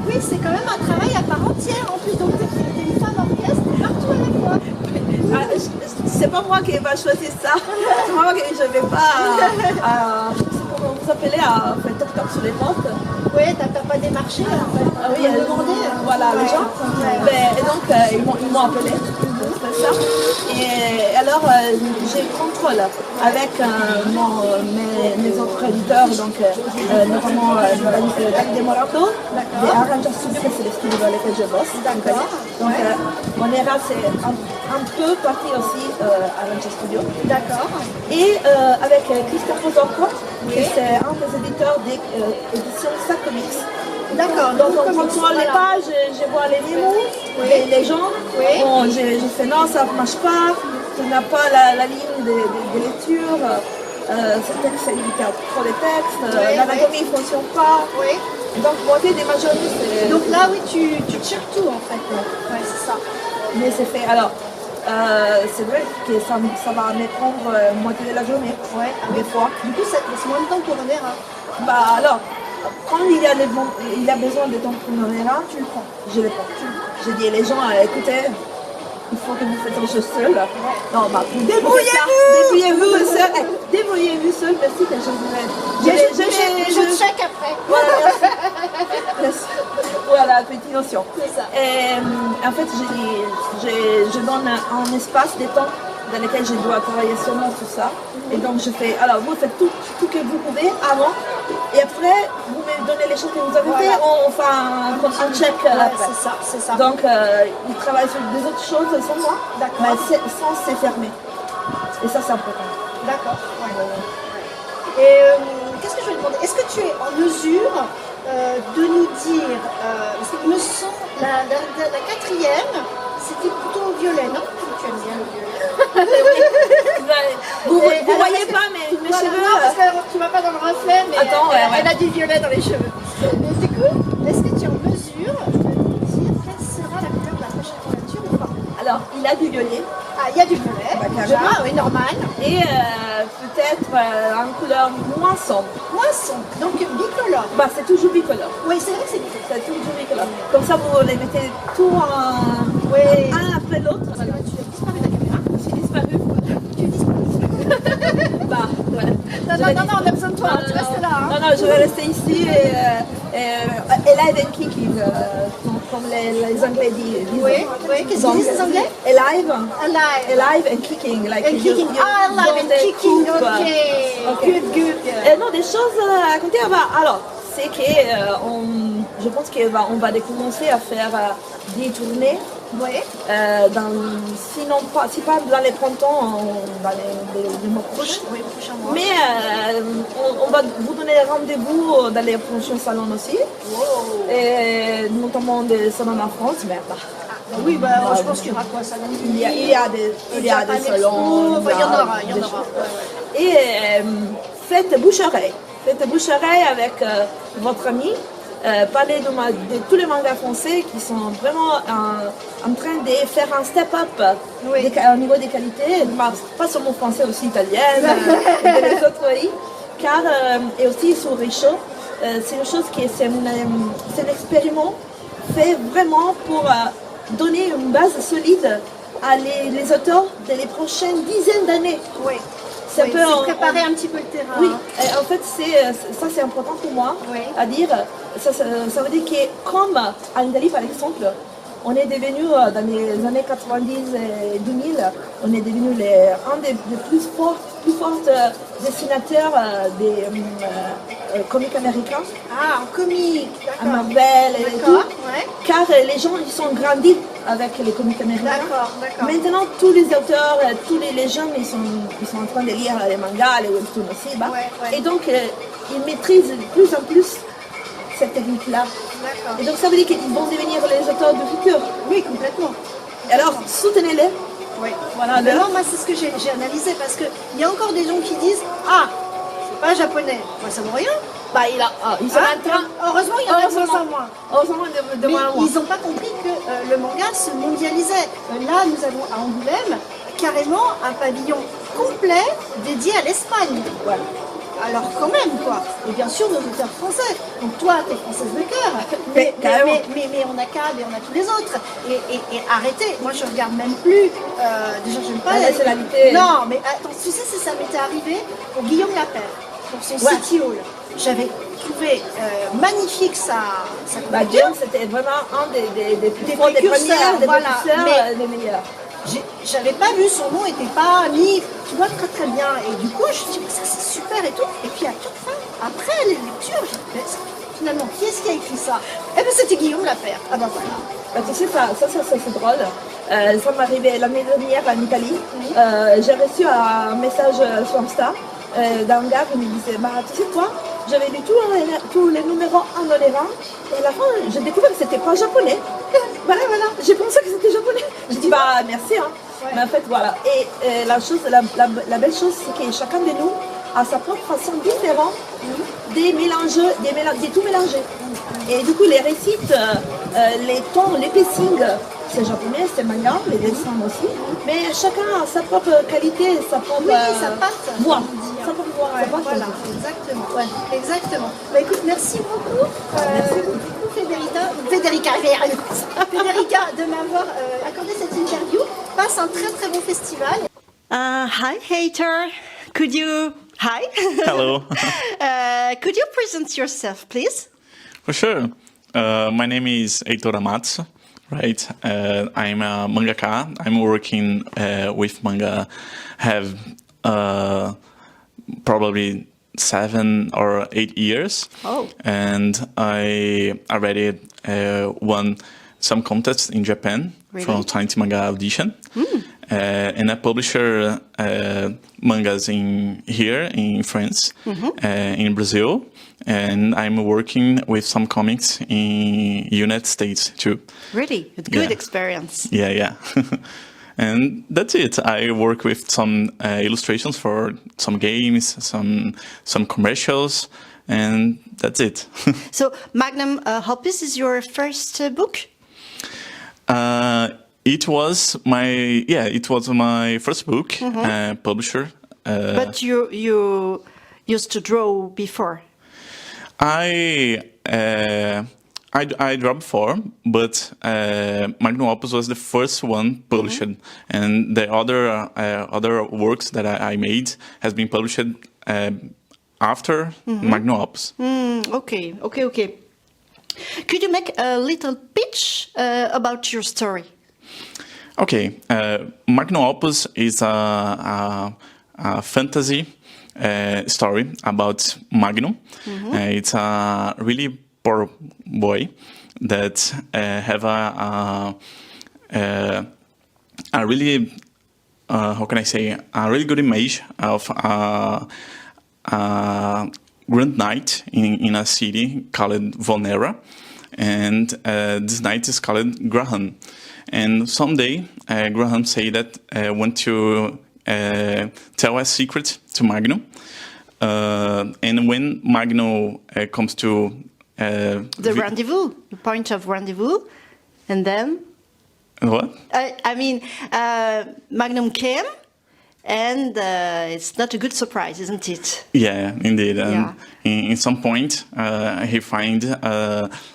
Oui, c'est quand même un travail à part entière en plus. Donc, t'es une femme orchestre partout à la fois. C'est pas moi qui va choisir ça. C'est moi qui je vais pas vous appeler à faire toc-toc sur les portes. Oui, t'as pas démarché en fait. Ah oui, demandé. voilà, les gens. Ouais. Et donc, ils m'ont appelé pour faire ça. Et alors, j'ai contrôle avec mes autres éditeurs, donc notamment David De Morato, des Arrangia Studio, c'est le studio dans lequel je bosse. D'accord. Donc, mon ERA, c'est un peu parti aussi Arrangia Studio. D'accord. Et avec Christophe Zorco, Oui. qui c'est un des éditeurs des éditions Star Comics. D'accord. Donc on Comics, contrôle les voilà. pages, je vois les mémos, Oui. les gens. Oui. Bon, je fais non, ça ne marche pas, tu n'as pas la ligne de lecture. ce texte il y a trop de textes, Oui, l'anatomie ne fonctionne pas. Oui. Donc monter des majoris, c'est... Donc là, oui, tu checkes tout en fait. Ouais, c'est ça. Mais c'est fait. Alors, c'est vrai que ça va me prendre moitié de la journée, Ouais. des fois. Du coup, ça te laisse moins de temps pour Onera. Bah alors, quand il y a besoin de ton honoraire, tu le prends. Je le prends. Je dis les gens, écoutez, il faut que vous faites les choses seuls. Non, bah, débrouillez-vous seul. Débrouillez-vous seul, merci que je vous aide. Je check après. Voilà, merci. Voilà, petite notion. C'est ça. Et, en fait, je donne un espace de temps dans lequel je dois travailler seulement sur ça. Et donc, je fais, alors vous faites tout que vous pouvez avant. Et après, vous me donnez les choses que vous avez fait, on fait un check après. C'est ça. Donc, ils travaillent sur des autres choses sans moi, mais sans se fermer. Et ça, c'est important. D'accord. Ouais. Et qu'est-ce que je vais te demander? Est-ce que tu es en mesure de nous dire, parce qu'il me semble, la quatrième, c'était plutôt au violet, non? Tu aimes bien le violet. Vous ne voyez pas, mais mes Voilà, cheveux... non, parce que tu vas pas dans le reflet, mais Attends, elle a du violet dans les cheveux. Mais du coup, est-ce que tu es en mesure de nous dire quelle sera la couleur de la prochaine couverture ou pas? Alors, il a du violet. Ah, il y a du violet, Baccarat. oui, normal. Et peut-être en couleur moins sombre. Poisson, donc bicolore. Bah, c'est toujours bicolore. Oui, c'est vrai que c'est bicolore. C'est toujours bicolore. Comme ça, vous les mettez tout Oui. un après l'autre. Tu as disparu de la caméra. Je suis disparue. Tu es disparu. Bah, voilà. Non, on a besoin de toi, tu restes là. Hein. Non, je vais rester ici et live and kicking, comme les Anglais disent. Oui. Qu'est-ce qu'ils disent les Anglais? Alive. Alive. Alive and kicking. Like And kicking. Ah, alive and kicking, ok. Good. Et non, des choses à raconter. Alors, c'est que je pense qu'on va commencer à faire des tournées. Oui. Sinon, si pas dans les printemps, dans les mois prochains. Oui, prochain mois. Mais on va vous donner rendez-vous dans les prochains salons aussi. Wow. Et notamment des salons en France. Mais, Oui, je pense qu'il y aura quoi, ça? il y a des salons. Enfin, il y en aura. Et faites bouche-oreille. Faites bouche-oreille avec votre ami. Parler de tous les mangas français qui sont vraiment en train de faire un step-up au niveau des qualités, pas seulement français, aussi italienne et les autres pays, car et aussi sur Richaud, c'est une chose qui c'est un expériment fait vraiment pour donner une base solide à les auteurs des prochaines dizaines d'années. Oui. C'est préparer un petit peu le terrain. Oui, et en fait, ça c'est important pour moi à dire. Ça veut dire que comme en Italie par exemple, on est devenu dans les années 90 et 2000, on est devenu un des plus forts dessinateurs des comics américains. Ah, en comics, à d'accord. Marvel et tout. Ouais. Car les gens ils sont grandis avec les comics américains. D'accord. Maintenant, tous les auteurs, tous les jeunes, ils sont en train de lire les mangas, les webtoons aussi. Ouais. Et donc, ils maîtrisent de plus en plus cette technique-là. D'accord. Et donc, ça veut dire qu'ils vont devenir les auteurs du futur. Oui, complètement. Alors, soutenez-les. Oui. Voilà. Mais moi, c'est ce que j'ai analysé parce qu'il y a encore des gens qui disent ah, c'est pas japonais. Moi, ça vaut rien. Ils sont en train. Heureusement, il y en a de moins en moins. Heureusement, de Mais moins en moins. ils n'ont pas compris que le manga se mondialisait. Là, nous avons à Angoulême carrément un pavillon complet dédié à l'Espagne. Voilà. Alors quand même quoi. Et bien sûr nos auteurs français. Donc toi, t'es française de cœur. Mais on a Cab et on a tous les autres. Et arrêtez. Moi je regarde même plus. Déjà j'aime pas la nationalité. Non, mais attends, tu sais si ça m'était arrivé pour Guillaume Lapère, pour son City Hall. J'avais trouvé magnifique sa couverture. Guillaume, c'était vraiment un des plus forts, des précurseurs, premiers, des voilà. précurseurs, des meilleurs. J'avais pas vu, son nom n'était pas mis, tu vois, très très bien. Et du coup, je me dis, mais ça c'est super et tout. Et puis à toute fin, après les lectures, j'ai dit, mais finalement, qui est-ce qui a écrit ça? Eh bien, c'était Guillaume Lapère. Ah ben voilà. Tu sais, ça c'est drôle. Ça m'est arrivé l'année dernière en Italie. J'ai reçu un message sur Insta d'un gars qui me disait, tu sais quoi, j'avais lu tous les numéros en oléran et à la fin, j'ai découvert que c'était pas japonais. Voilà, j'ai pensé que c'était japonais. Je dis, merci. Hein. Ouais. Mais en fait, voilà. Et la belle chose, c'est que chacun de nous, à sa propre façon différente des tout mélangés. Et du coup, les récits, les tons, les pacings, c'est japonais, c'est manga, les dessins aussi. Mais chacun a sa propre qualité, sa propre sa patte, voix. on Sa propre voix, sa propre voilà, voix. exactement. Exactement. Bah, écoute, merci beaucoup, Federica, de m'avoir accordé cette interview. Passe un très très bon festival. Hi, Hater. Hi. Hello. Could you present yourself, please? For sure. My name is Heitor Amatsu, right? I'm a mangaka. I'm working with manga, have probably 7 or 8 years. Oh. And I already won some contests in Japan Really? from Tiny Manga Audition. And I publish mangas here in France, in Brazil, and I'm working with some comics in United States too. Really? A good Yeah. experience. Yeah. And that's it. I work with some illustrations for some games, some commercials, and that's it. So, Magnum Opus is your first book? It was my first book, publisher. But you used to draw before. I dropped 4, but Magnum Opus was the first one published, and the other works that I made has been published after Magnum Opus. Okay. Could you make a little pitch about your story? Okay, Magnum Opus is a fantasy story about Magnum. It's a really poor boy that have a really how can I say, a really good image of a grand knight in a city called Vonera, and this knight is called Graham. And someday Graham say that want to tell a secret to Magnum, and when Magnum comes to The rendezvous, the point of rendezvous, and then what? Magnum came, and it's not a good surprise, isn't it? Yeah, indeed. Yeah. In some point, he find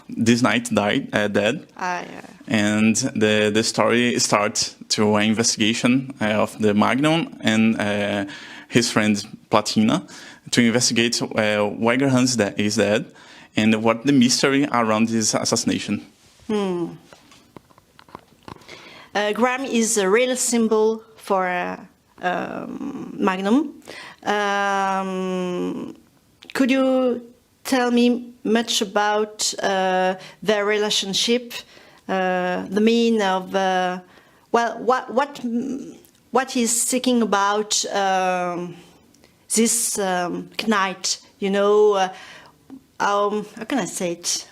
this knight dead, and the story starts to an investigation of the Magnum and his friend Platina to investigate why Graham is dead and what the mystery around his assassination. Graham is a real symbol for Magnum. Could you tell me much about their relationship, the meaning of what he's seeking about this knight? You know, how can I say it?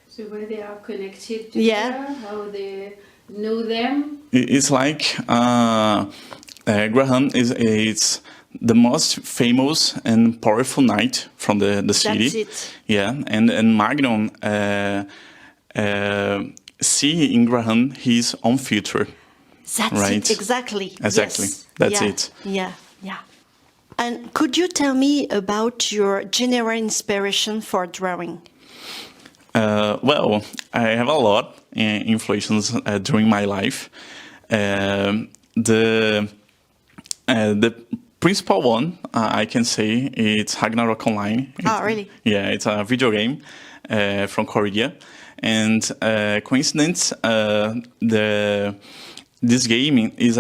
So where they are connected together, Yeah. how they know them. It's like Graham is the most famous and powerful knight from the city. That's it. Yeah, and Magnum see in Graham his own future. That's Right. it, exactly. Exactly. Yes. That's Yeah. it. Yeah. And could you tell me about your general inspiration for drawing? Well, I have a lot influences during my life. The principal one I can say it's Ragnarok Online. Really? Yeah, it's a video game from Korea, and coincidence this game is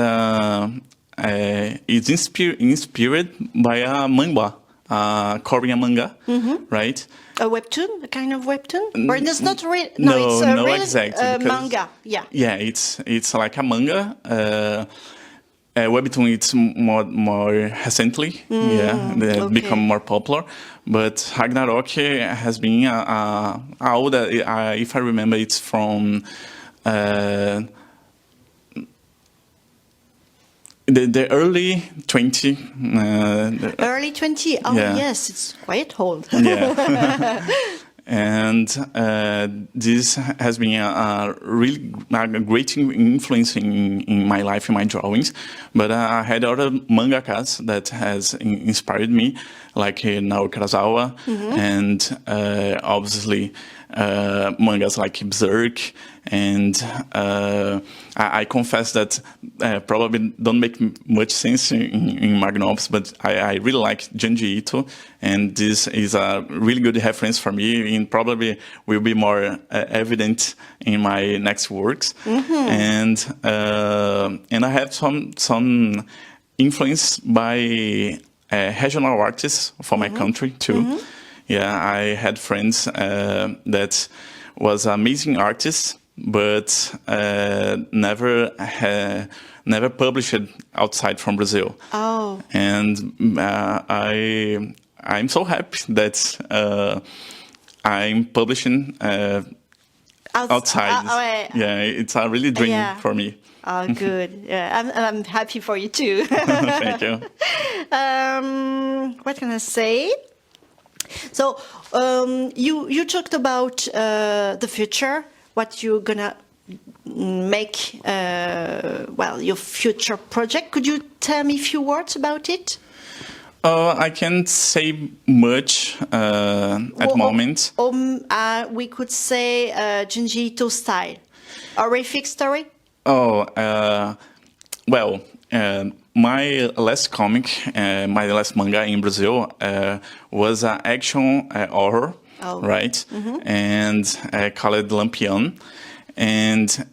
it's inspired by a manga, Korean manga, right? A webtoon, a kind of webtoon, or it's not real? No, it's a no, real exactly, because- manga. Yeah. Yeah, it's like a manga. Webtoon it's more recently, they become more popular. But Ragnarok has been a old, if I remember, it's from The early 20. Early 20. Oh, Yeah. yes, it's quite old. Yeah. And this has been a really great influence in my life, in my drawings. But I had other mangakas that has inspired me, like Naoki Urasawa, and obviously mangas like Berserk. And I confess that probably don't make much sense in Magnum Opus, but I really like Junji Ito, and this is a really good reference for me, and probably will be more evident in my next works. And I have some influence by regional artists from my country too. Yeah, I had friends that was amazing artists, but never published outside from Brazil. Oh. And I'm so happy that I'm publishing outside. Yeah, it's a really dream for me. Oh, good. Yeah, I'm happy for you too. Thank you. What can I say? So you talked about the future, what you're gonna make, your future project. Could you tell me a few words about it? I can't say much at the moment. We could say Junji Ito style, horrific story. My last comic, my last manga in Brazil was an action horror, right? And called Lampion. And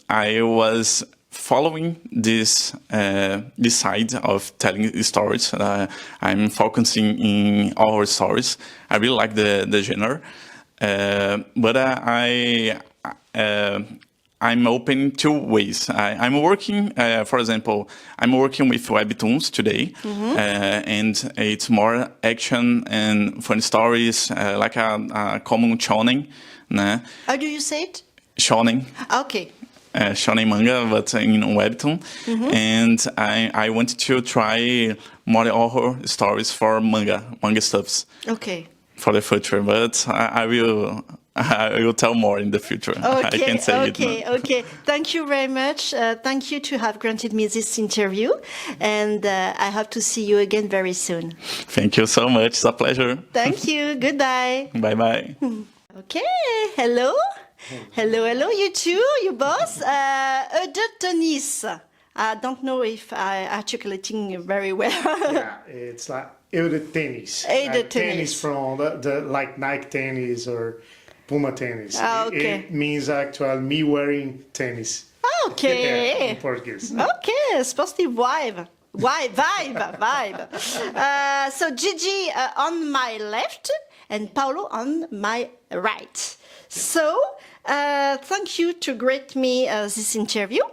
I was following this side of telling stories. I'm focusing in horror stories. I really like the genre. But I'm open two ways. I'm working, for example, I'm working with webtoons today, and it's more action and fun stories, like a common shonen. Né? How do you say it? Shonen. Okay. Shonen manga, but in webtoon. And I wanted to try more horror stories for manga stuffs. Okay. For the future, but I will tell more in the future. Okay, I can't say it now. Okay. Thank you very much. Thank you to have granted me this interview, and I hope to see you again very soon. Thank you so much. It's a pleasure. Thank you. Goodbye. Bye-bye. Okay. Hello, you too, you both. De tennis. I don't know if I'm articulating very well. Yeah, it's like de tennis. De tennis. Tennis from the like Nike tennis or Puma tennis. Okay. It means actually me wearing tennis. Okay. Yeah, in Portuguese. Okay, positive vibe. Vibe. So Gigi on my left and Paulo on my right. So thank you to grant me this interview.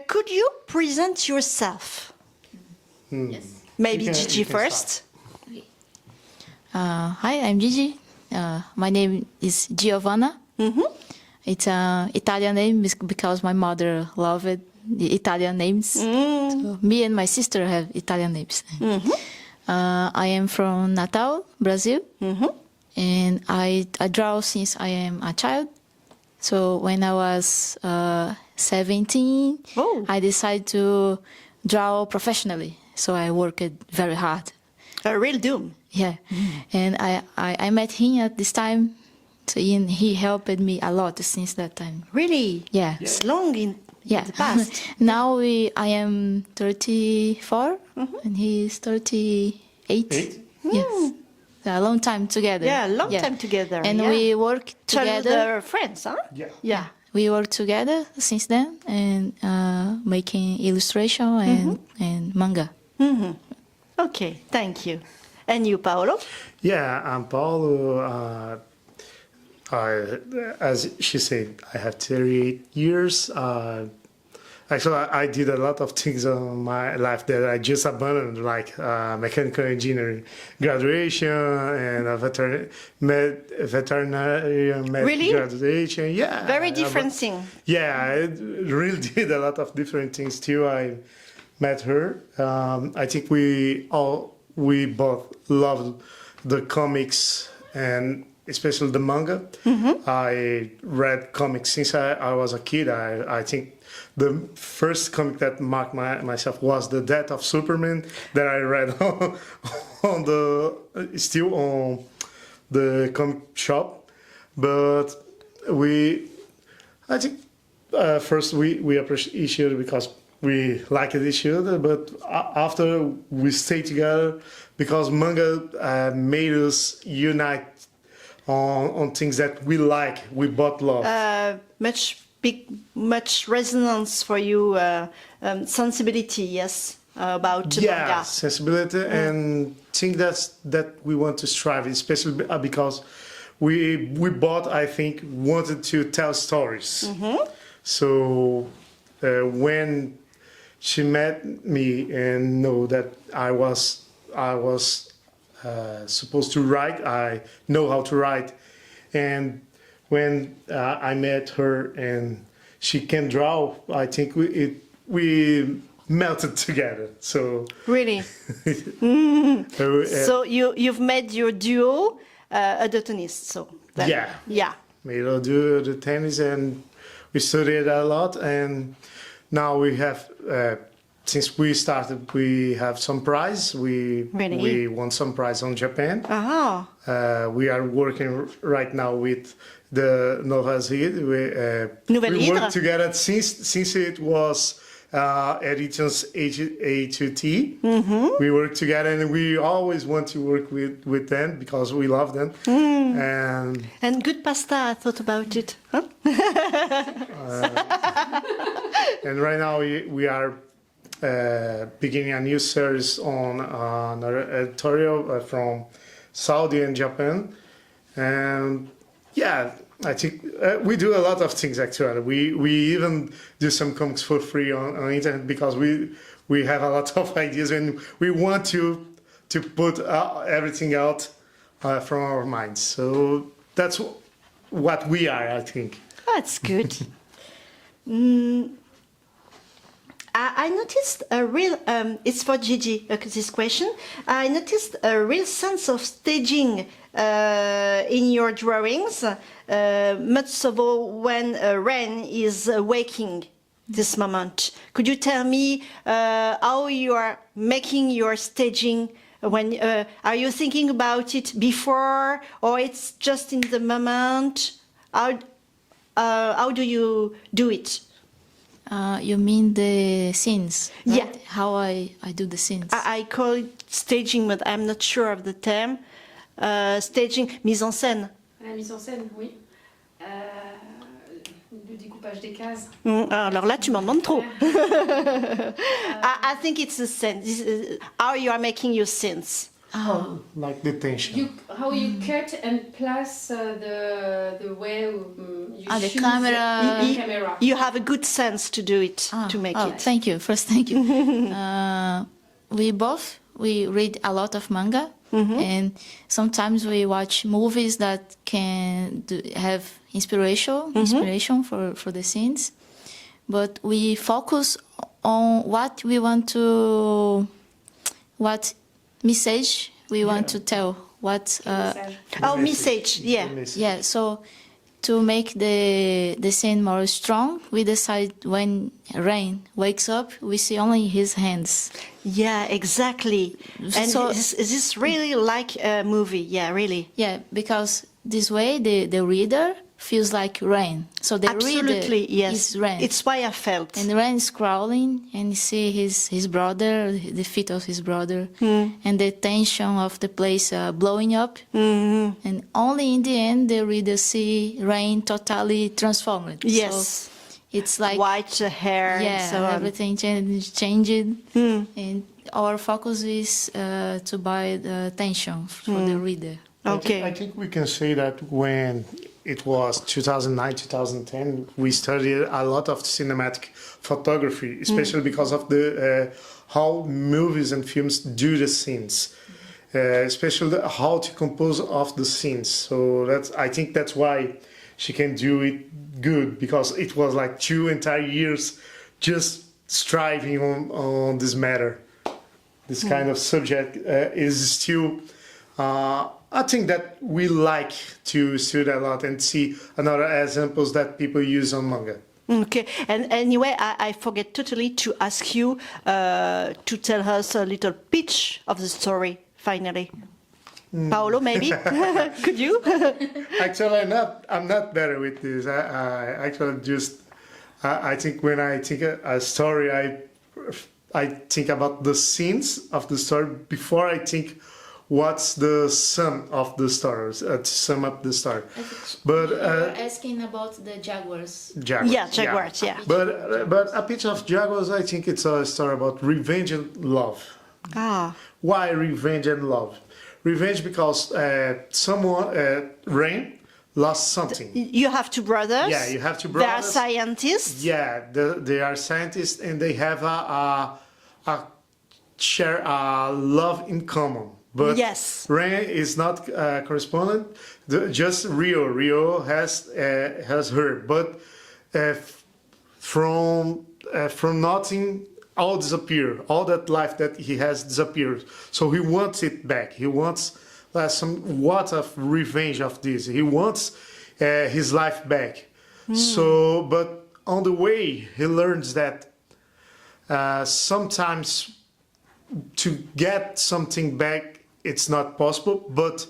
Could you present yourself? Yes. Maybe Gigi first. Hi, I'm Gigi. My name is Giovanna. It's an Italian name because my mother loved the Italian names. So me and my sister have Italian names. I am from Natal, Brazil. And I draw since I am a child. So when I was 17, I decided to draw professionally. So I worked very hard. A real doom. Yeah. And I met him at this time. So he helped me a lot since that time. Really? Yeah. It's long in the past. Now I am 34 and he is 38. Yes. A long time together. Yeah, long time together. And we work together. Childhood friends, huh? Yeah. We work together since then and making illustration and manga. Okay, thank you. And you, Paolo? Yeah, I'm Paulo. As she said, I have 38 years. Actually, I did a lot of things in my life that I just abandoned, like mechanical engineering graduation and a veterinary Really? graduation. Yeah. Very different thing. Yeah, I really did a lot of different things too. I met her. I think we both loved the comics and especially the manga. I read comics since I was a kid. I think the first comic that marked myself was The Death of Superman that I read on the comic shop. But I think first we appreciate each other because we like each other, but after we stay together because manga made us unite on things that we like, we both love. Much resonance for you, sensibility, yes, about manga. Sensibility and think that we want to strive, especially because we both, I think, wanted to tell stories. So when she met me and know that I was supposed to write, I know how to write, and when I met her and she can draw, I think we melted together. So really, so you've made your duo a Daltonist. So yeah, made a duo the tennis, and we studied a lot, and now we have. Since we started, we have some prize. We won some prize on Japan. We are working right now with the Nouvelle Hydre. We work together since it was Editions A2T. We work together, and we always want to work with them because we love them. And good pasta, I thought about it. Huh? And right now we are beginning a new series on an editorial from Saudi and Japan. And yeah, I think we do a lot of things actually. We even do some comics for free on internet because we have a lot of ideas and we want to put everything out from our minds. So that's what we are, I think. That's good. I noticed a real, it's for Gigi, this question. I noticed a real sense of staging in your drawings, much so when Rain is waking this moment. Could you tell me how you are making your staging? When are you thinking about it before, or it's just in the moment? How do you do it? You mean the scenes? Right? Yeah. How I do the scenes. I call it staging, but I'm not sure of the term. Staging, mise en scène. La mise en scène, oui. Le découpage des cases. Alors là, tu m'en demandes trop. I think it's the scene. How you are making your scenes. Oh, like the tension. How you cut and place the way you the choose camera. the camera. You have a good sense to do it, to make it. Thank you. First, thank you. We read a lot of manga, and sometimes we watch movies that can have inspiration for the scenes. But we focus on what we want to, what message we want to tell. What message, yeah. Yeah, so to make the scene more strong, we decide when Rain wakes up, we see only his hands. Yeah, exactly. And So- is this really like a movie? Yeah, really. Yeah, because this way the reader feels like Rain. So the Absolutely, reader yes. is Rain. It's why I felt. And Rain is crawling, and you see his brother, the feet of his brother, and the tension of the place blowing up. And only in the end, the reader see Rain totally transformed. Yes. So it's like White hair and yeah, so on. everything changed, and our focus is to buy the tension for the reader. Okay. I think we can say that when it was 2009, 2010, we studied a lot of cinematic photography, especially because of the how movies and films do the scenes, especially how to compose of the scenes. So I think that's why she can do it good, because it was like 2 entire years just striving on this matter. This kind of subject is still a thing that we like to study a lot and see another examples that people use on manga. Okay, and anyway, I forget totally to ask you to tell us a little pitch of the story, finally. Paolo, maybe? Could you? Actually, I'm not better with this. I actually just, I think when I think a story, I think about the scenes of the story before I think what's the sum of the story, to sum up the story. But You're asking about the Jaguars. Jaguars, Yeah, Jaguars, yeah. But A Pitch of Jaguars, I think it's a story about revenge and love. Ah, Why revenge and love? Revenge because Rain lost something. you have two brothers. Yeah, you have two They are brothers. scientists. Yeah, they are scientists and they have a share love in common. But Yes. Rain is not correspondent. Just Rio. Rio has her, but from nothing, all disappear. All that life that he has disappears. So he wants it back. He wants somewhat of revenge of this. He wants his life back. So, but on the way, he learns that sometimes to get something back, it's not possible, but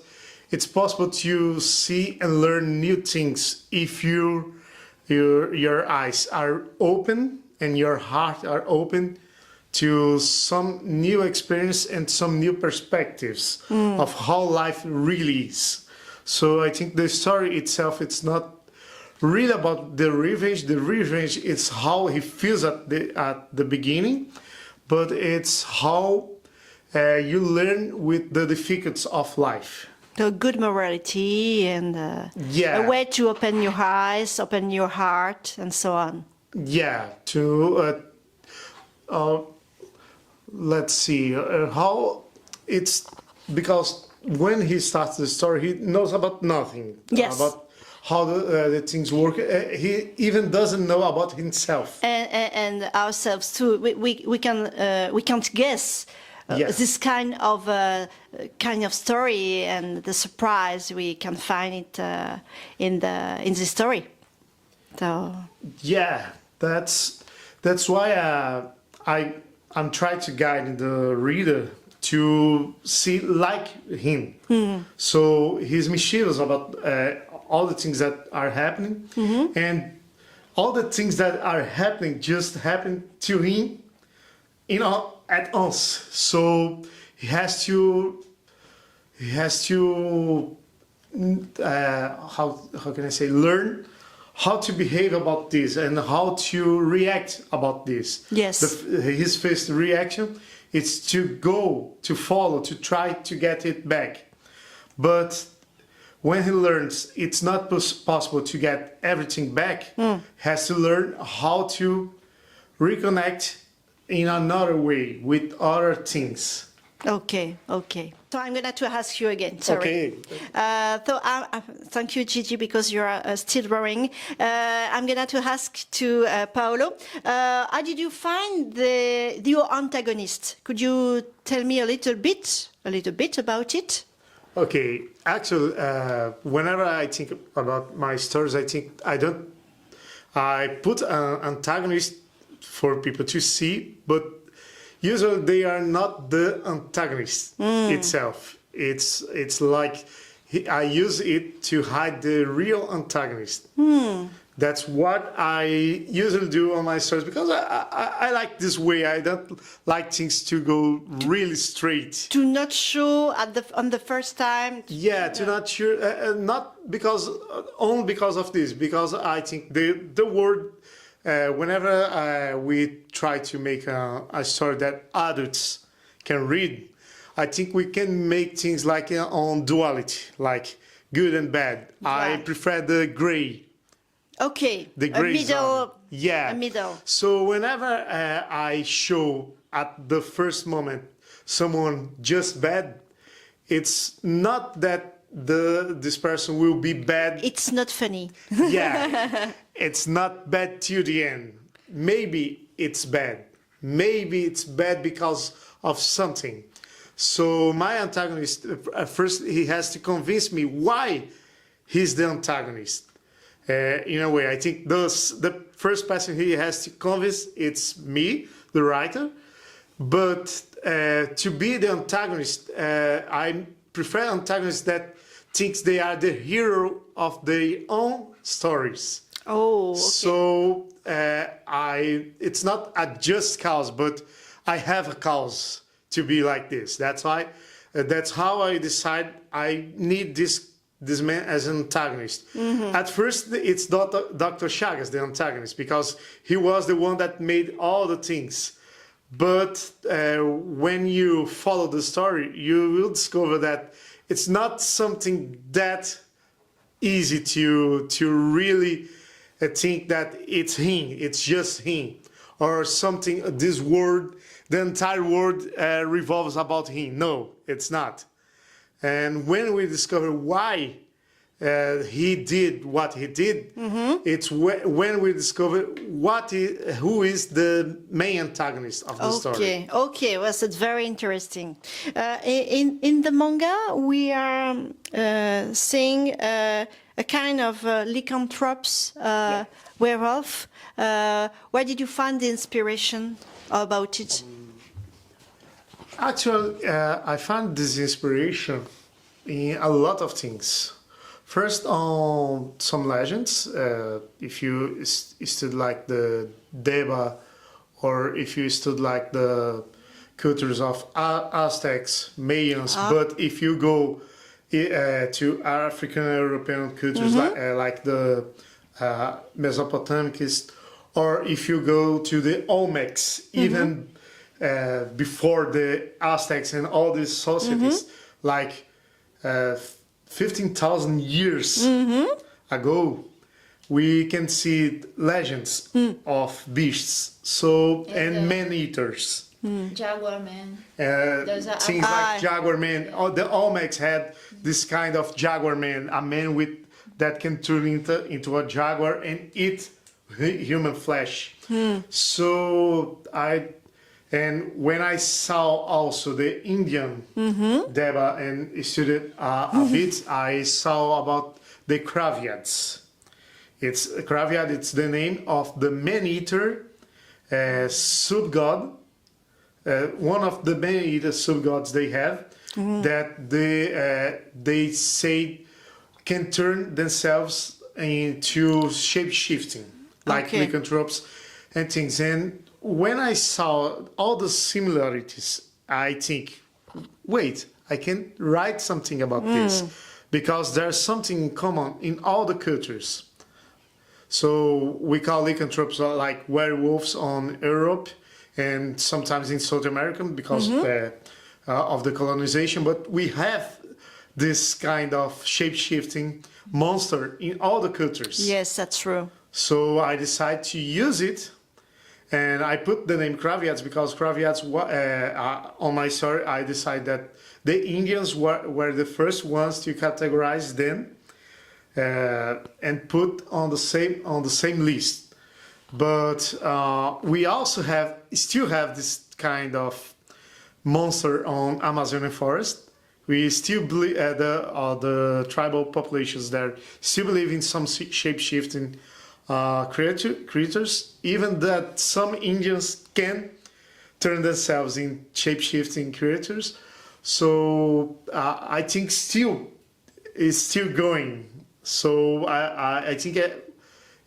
it's possible to see and learn new things if your eyes are open and your heart are open to some new experience and some new perspectives of how life really is. So I think the story itself, it's not really about the revenge. The revenge is how he feels at the beginning, but it's how you learn with the difficulties of life. The good morality and Yeah. a way to open your eyes, open your heart, and so on. Yeah, let's see how it's because when he starts the story, he knows about nothing. Yes. About how the things work. He even doesn't know about himself. And ourselves too. We can't guess Yes. this kind of story and the surprise we can find it in the story. So Yeah, that's why I'm trying to guide the reader to see like him. So he's mischievous about all the things that are happening, and all the things that are happening just happen to him, at once. So he has to how can I say, learn how to behave about this and how to react about this. Yes. His first reaction is to follow, to try to get it back. But when he learns it's not possible to get everything back, has to learn how to reconnect in another way with other things. okay. So I'm going to ask you again. Sorry. Okay. Thank you, Gigi, because you're still drawing. I'm going to ask to Paolo. How did you find your antagonist? Could you tell me a little bit about it? Okay, actually, whenever I think about my stories, I put an antagonist for people to see, but usually they are not the antagonist itself. It's like I use it to hide the real antagonist. That's what I usually do on my stories because I like this way. I don't like things to go really straight. To not show on the first time. Yeah, to not sure, not because only because of this. Because I think the word, whenever we try to make a story that adults can read, I think we can make things like on duality, like good and bad. I Right. prefer the gray. Okay. The gray middle. zone. Yeah. A middle. So whenever I show at the first moment someone just bad, it's not that this person will be bad. It's not funny. Yeah, it's not bad to the end. Maybe it's bad, maybe it's bad because of something. So my antagonist, at first he has to convince me why he's the antagonist. In a way, I think the first person he has to convince, it's me, the writer. But to be the antagonist, I prefer antagonists that thinks they are the hero of their own stories. Oh, okay. So it's not a just cause, but I have a cause to be like this. That's why. That's how I decide I need this man as an antagonist. At first, it's Dr. Chagas, the antagonist, because he was the one that made all the things. But when you follow the story, you will discover that it's not something that easy to really think that it's him, it's just him, or something, this world, the entire world revolves about him. No, it's not. And when we discover why he did what he did, it's when we discover who is the main antagonist of the story. Okay, well, that's very interesting. In the manga, we are seeing a kind of lycanthropes werewolf. Where did you find the inspiration about it? Actually, I found this inspiration in a lot of things. First, on some legends. If you stood like the Deba, or if you stood like the cultures of Aztecs, Mayans, but if you go to African European cultures like the Mesopotamics, or if you go to the Olmecs, even before the Aztecs and all these societies, like 15,000 years ago, we can see legends of beasts, and man-eaters. Jaguar man. Things like Jaguar man. The Olmecs had this kind of Jaguar man, a man that can turn into a jaguar and eat human flesh. So when I saw also the Indian Deba and studied a bit, I saw about the Kraviads. Kraviad, it's the name of the man-eater sub-god, one of the man-eater sub-gods they have, that they say can turn themselves into shape-shifting, like lycanthropes and things. And when I saw all the similarities, I think, wait, I can write something about this, because there's something in common in all the cultures. So we call lycanthropes like werewolves on Europe and sometimes in South America because of the colonization, but we have this kind of shape-shifting monster in all the cultures. Yes, that's true. So I decided to use it, and I put the name Kraviads because Kraviads, on my story, I decided that the Indians were the first ones to categorize them and put on the same list. But we also still have this kind of monster on Amazonian forest. We still believe the tribal populations there still believe in some shape-shifting creatures, even that some Indians can turn themselves in shape-shifting creatures. So I think it's still going. So I think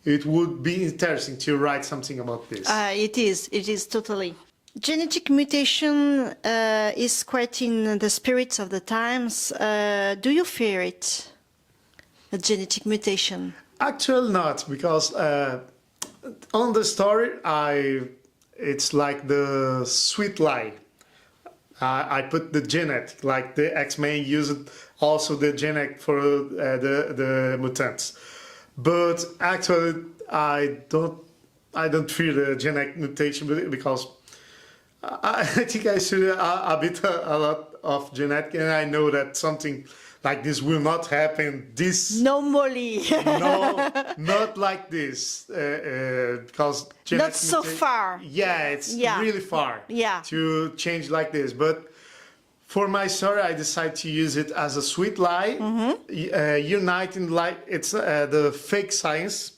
it would be interesting to write something about this. It is totally. Genetic mutation is quite in the spirits of the times. Do you fear it? A genetic mutation? Actually not, because on the story, it's like the sweet lie. I put the genetic, like the X-Men used also the genetic for the mutants. But actually, I don't fear the genetic mutation because I think I studied a lot of genetic, and I know that something like this will not happen. This No Molly. no, not like this, because Not so mutation- far. Yeah, it's Yeah. really far. Yeah. To change like this, but for my story, I decided to use it as a sweet lie, uniting like it's the fake science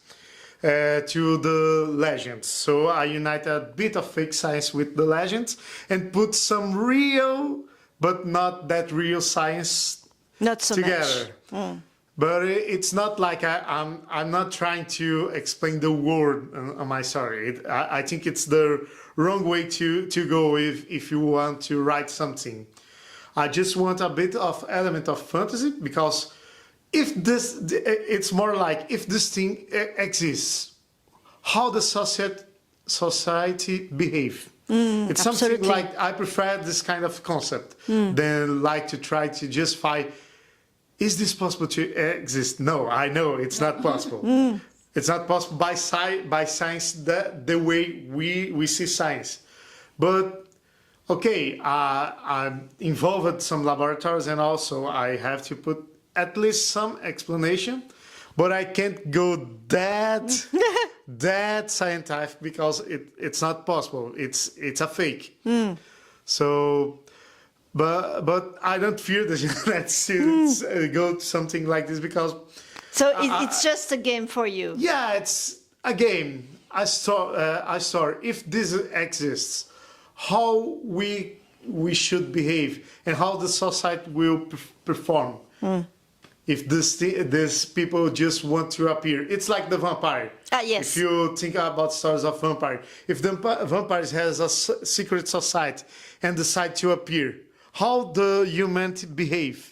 to the legends. So I unite a bit of fake science with the legends and put some real, but not that real science Not so together. much. But it's not like I'm not trying to explain the word on my story. I think it's the wrong way to go if you want to write something. I just want a bit of element of fantasy, because if this, it's more like if this thing exists, how the society behave. It's something absolutely. like I prefer this kind of concept than like to try to justify. Is this possible to exist? No, I know it's not possible. It's not possible by science the way we see science. But okay, I'm involved in some laboratories, and also I have to put at least some explanation. But I can't go that scientific, because it's not possible. It's a fake. So. But I don't fear the United States go to something like this, because So it's just a game for you. yeah, it's a game. I saw if this exists, how we should behave and how the society will perform. If these people just want to appear, it's like the vampire. Ah, yes. If you think about stories of vampire, if the vampires has a secret society and decide to appear, how the humanity behave.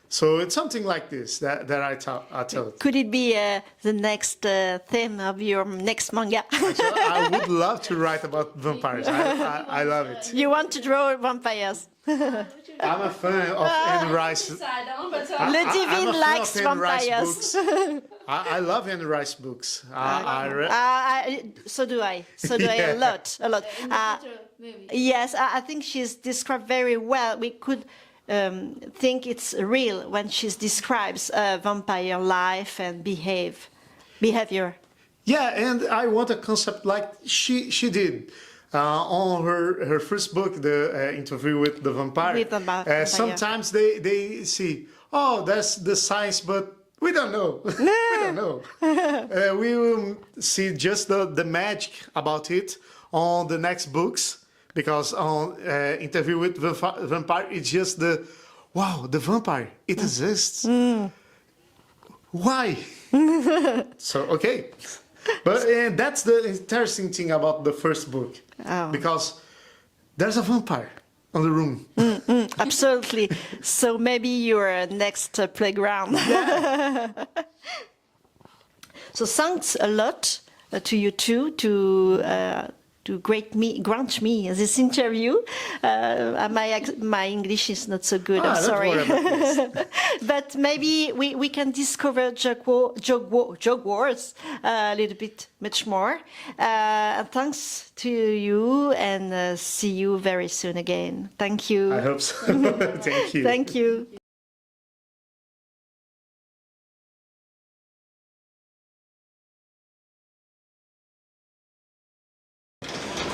So it's something like this that I tell it. Could it be the next theme of your next manga? So I would love to write about vampires. I love it. You want to draw vampires? I'm a fan of Anne Rice. Sad, hein, but Le I'm Divine a fan likes of Anne Rice vampires. books. I love Anne Rice books. So do I. So do I Yeah. a lot. Yes, I think she's described very well. We could think it's real when she describes vampire life and behavior. Yeah, and I want a concept like she did. On her first book, the interview with the vampire. With the vampire. Sometimes they see, oh, that's the science, but we don't know. We don't know. We will see just the magic about it on the next books, because on interview with the vampire, it's just wow, the vampire, it exists. Why? So, okay. But that's the interesting thing about the first book, because there's a vampire on the room. Absolutely. So maybe your next playground. So thanks a lot to you two to grant me this interview. My English is not so good, I'm don't sorry. worry about this. But maybe we can discover Jog Wars a little bit much more. And thanks to you, and see you very soon again. Thank you. I hope so. Thank you. Thank you.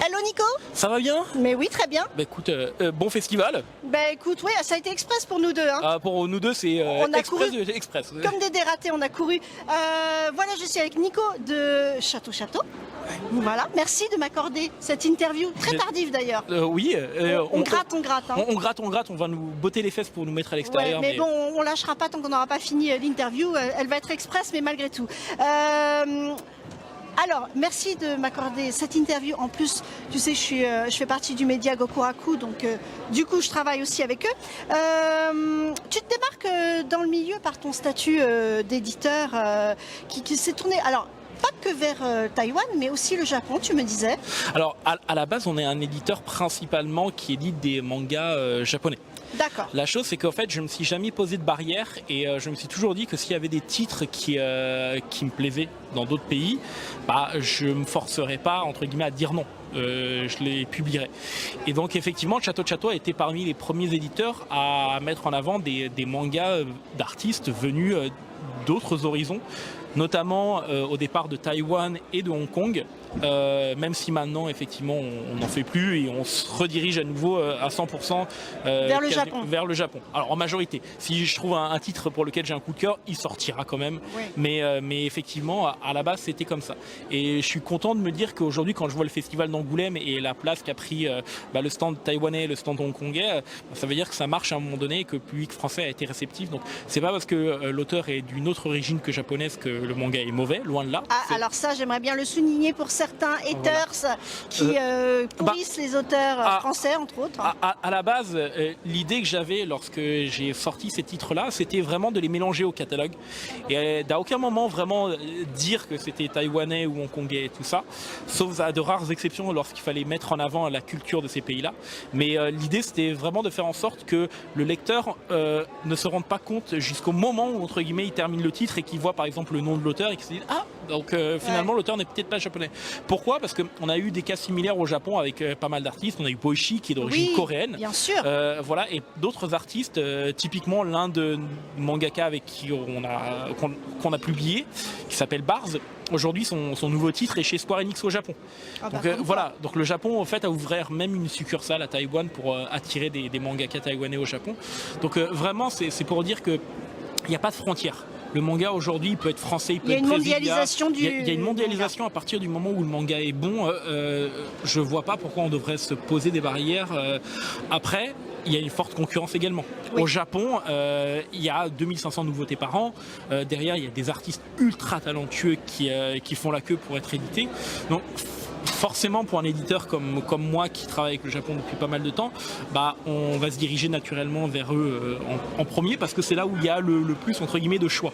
Hello Nico. Ça va bien? Mais oui, très bien. Bah écoute, bon festival. Bah écoute, ouais, ça a été express pour nous deux. Hein. Ah, pour nous deux, c'est On a express, couru express. Comme des dératés, on a couru. Voilà, je suis avec Nico de Château. Voilà, merci de m'accorder cette interview, très tardive d'ailleurs. Oui. On gratte. Hein. On gratte, on va nous botter les fesses pour nous mettre à l'extérieur. Ouais, mais bon, on lâchera pas tant qu'on n'aura pas fini l'interview. Elle va être express, mais malgré tout. Alors, merci de m'accorder cette interview. En plus, tu sais, je fais partie du média Gokuraku, donc du coup, je travaille aussi avec eux. Tu te démarques dans le milieu par ton statut d'éditeur qui s'est tourné... Alors, pas que vers Taïwan, mais aussi le Japon, tu me disais. Alors, à la base, on est un éditeur principalement qui édite des mangas japonais. D'accord. La chose, c'est qu'en fait, je me suis jamais posé de barrière et je me suis toujours dit que s'il y avait des titres qui me plaisaient dans d'autres pays, je me forcerais pas, entre guillemets, à dire non. Je les publierai. Et donc effectivement, Chatto Chatto a été parmi les premiers éditeurs à mettre en avant des mangas d'artistes venus d'autres horizons, notamment au départ de Taïwan et de Hong Kong, même si maintenant effectivement on n'en fait plus et on se redirige à nouveau à 100% vers le Japon. Alors en majorité, si je trouve un titre pour lequel j'ai un coup de cœur, il sortira quand même. Oui. Mais effectivement, à la base, c'était comme ça. Et je suis content de me dire qu'aujourd'hui, quand je vois le festival d'Angoulême et la place qu'a pris le stand taïwanais et le stand hongkongais, ça veut dire que ça marche à un moment donné et que le public français a été réceptif. Donc c'est pas parce que l'auteur est d'une autre origine que japonaise que le manga est mauvais, loin de là. Alors ça, j'aimerais bien le souligner pour certains haters qui pourrissent les auteurs français, entre autres. À la base, l'idée que j'avais lorsque j'ai sorti ces titres-là, c'était vraiment de les mélanger au catalogue. Et d'à aucun moment vraiment dire que c'était taïwanais ou hongkongais et tout ça, sauf à de rares exceptions lorsqu'il fallait mettre en avant la culture de ces pays-là. Mais l'idée, c'était vraiment de faire en sorte que le lecteur ne se rende pas compte jusqu'au moment où, entre guillemets, il termine le titre et qu'il voit par exemple le nom de l'auteur et qu'il se dit « Ah, donc finalement l'auteur n'est peut-être pas japonais ». Pourquoi ? Parce qu'on a eu des cas similaires au Japon avec pas mal d'artistes. On a eu Boichi qui est d'origine coréenne. Bien sûr. Voilà, et d'autres artistes, typiquement l'un de mangaka avec qui qu'on a publié, qui s'appelle Bars. Aujourd'hui, son nouveau titre est chez Square Enix au Japon. Donc voilà, donc le Japon en fait a ouvert même une succursale à Taïwan pour attirer des mangaka taïwanais au Japon. Donc vraiment, c'est pour dire que il n'y a pas de frontières. Le manga aujourd'hui, il peut être français, il peut être brésilien. Il y a une mondialisation à partir du moment où le manga est bon. Je vois pas pourquoi on devrait se poser des barrières. Après, il y a une forte concurrence également. Oui. Au Japon, il y a 2500 nouveautés par an. Derrière, il y a des artistes ultra talentueux qui font la queue pour être édités. Donc, forcément, pour un éditeur comme moi qui travaille avec le Japon depuis pas mal de temps, on va se diriger naturellement vers eux en premier parce que c'est là où il y a le plus, entre guillemets, de choix.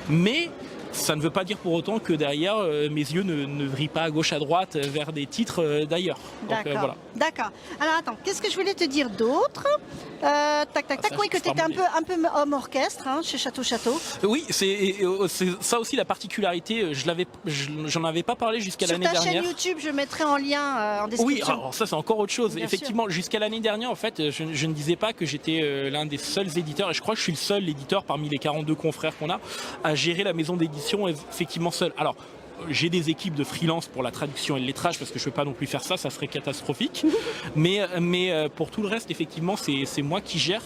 Mais ça ne veut pas dire pour autant que derrière, mes yeux ne vrillent pas à gauche à droite vers des titres d'ailleurs. D'accord. Voilà. D'accord. Alors attends, qu'est-ce que je voulais te dire d'autre ? Oui, que tu étais un peu homme orchestre chez Chatto Chatto. Oui, c'est ça aussi la particularité. J'en avais pas parlé jusqu'à l'année dernière. Sur ta chaîne YouTube, je mettrai en lien en description. Oui, alors ça c'est encore autre chose. Bien Effectivement, jusqu'à l'année dernière, en fait, je ne disais pas que j'étais l'un des seuls éditeurs, et je crois que je suis le seul éditeur parmi les 42 confrères qu'on a à gérer la maison d'édition effectivement seul. Alors, j'ai des équipes de freelance pour la traduction et le lettrage parce que je ne peux pas non plus faire ça serait catastrophique. mais pour tout le reste, effectivement, c'est moi qui gère.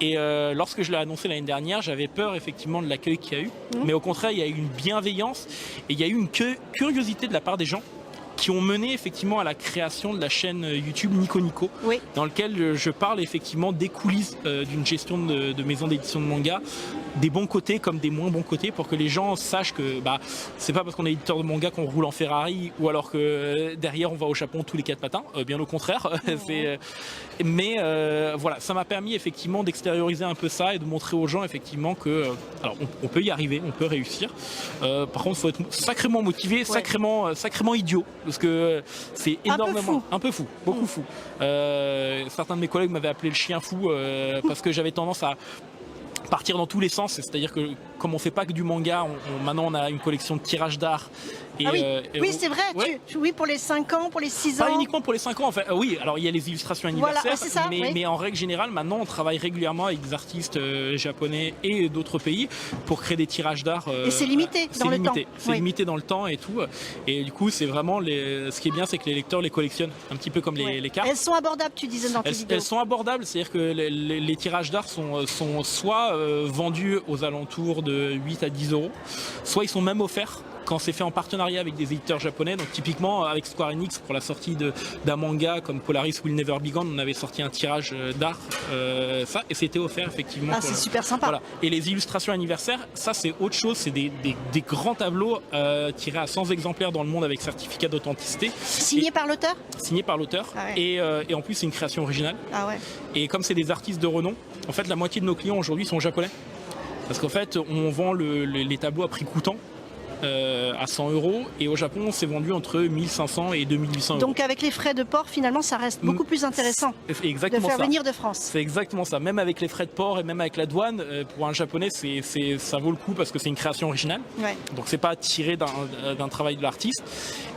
Et lorsque je l'ai annoncé l'année dernière, j'avais peur effectivement de l'accueil qu'il y a eu. Mais au contraire, il y a eu une bienveillance et il y a eu une curiosité de la part des gens qui ont mené effectivement à la création de la chaîne YouTube Nico Nico, dans lequel je parle effectivement des coulisses d'une gestion de maison d'édition de manga, des bons côtés comme des moins bons côtés, pour que les gens sachent que c'est pas parce qu'on est éditeur de manga qu'on roule en Ferrari ou alors que derrière on va au Japon tous les 4 matins, bien au contraire. Voilà, ça m'a permis effectivement d'extérioriser un peu ça et de montrer aux gens effectivement que alors on peut y arriver, on peut réussir. Par contre, il faut être sacrément motivé, sacrément idiot. Parce que c'est énormément... Un peu fou, beaucoup fou. Certains de mes collègues m'avaient appelé le chien fou parce que j'avais tendance à partir dans tous les sens. C'est-à-dire que comme on fait pas que du manga, maintenant on a une collection de tirages d'art. Oui, c'est vrai. Ouais. Oui, pour les 5 ans, pour les 6 ans. Pas uniquement pour les 5 ans. En fait, oui, alors il y a les illustrations anniversaires. Voilà, c'est ça, mais en règle générale, maintenant on travaille régulièrement avec des artistes japonais et d'autres pays pour créer des tirages d'art. Et c'est limité dans le temps. C'est limité dans le temps et tout. Et du coup, c'est vraiment ce qui est bien, c'est que les lecteurs les collectionnent un petit peu comme les cartes. Elles sont abordables, tu disais dans tes vidéos. Elles sont abordables, c'est-à-dire que les tirages d'art sont soit vendus aux alentours de 8 à 10 euros, soit ils sont même offerts quand c'est fait en partenariat avec des éditeurs japonais. Donc typiquement avec Square Enix pour la sortie d'un manga comme Polaris Will Never Be Gone, on avait sorti un tirage d'art et c'était offert effectivement. C'est super sympa. Voilà. Et les illustrations anniversaires, ça c'est autre chose, c'est des grands tableaux tirés à 100 exemplaires dans le monde avec certificat d'authenticité. Signé par l'auteur. Signé par l'auteur. Et en plus c'est une création originale. Et comme c'est des artistes de renom, en fait la moitié de nos clients aujourd'hui sont japonais. Parce qu'en fait on vend les tableaux à prix coûtant. à 100 €, et au Japon, c'est vendu entre 1500 et 2800 €. Donc avec les frais de port, finalement, ça reste beaucoup plus intéressant de Exactement faire ça. venir de France. C'est exactement ça. Même avec les frais de port et même avec la douane, pour un japonais, ça vaut le coup parce que c'est une création originale. Ouais. Donc c'est pas tiré d'un travail de l'artiste.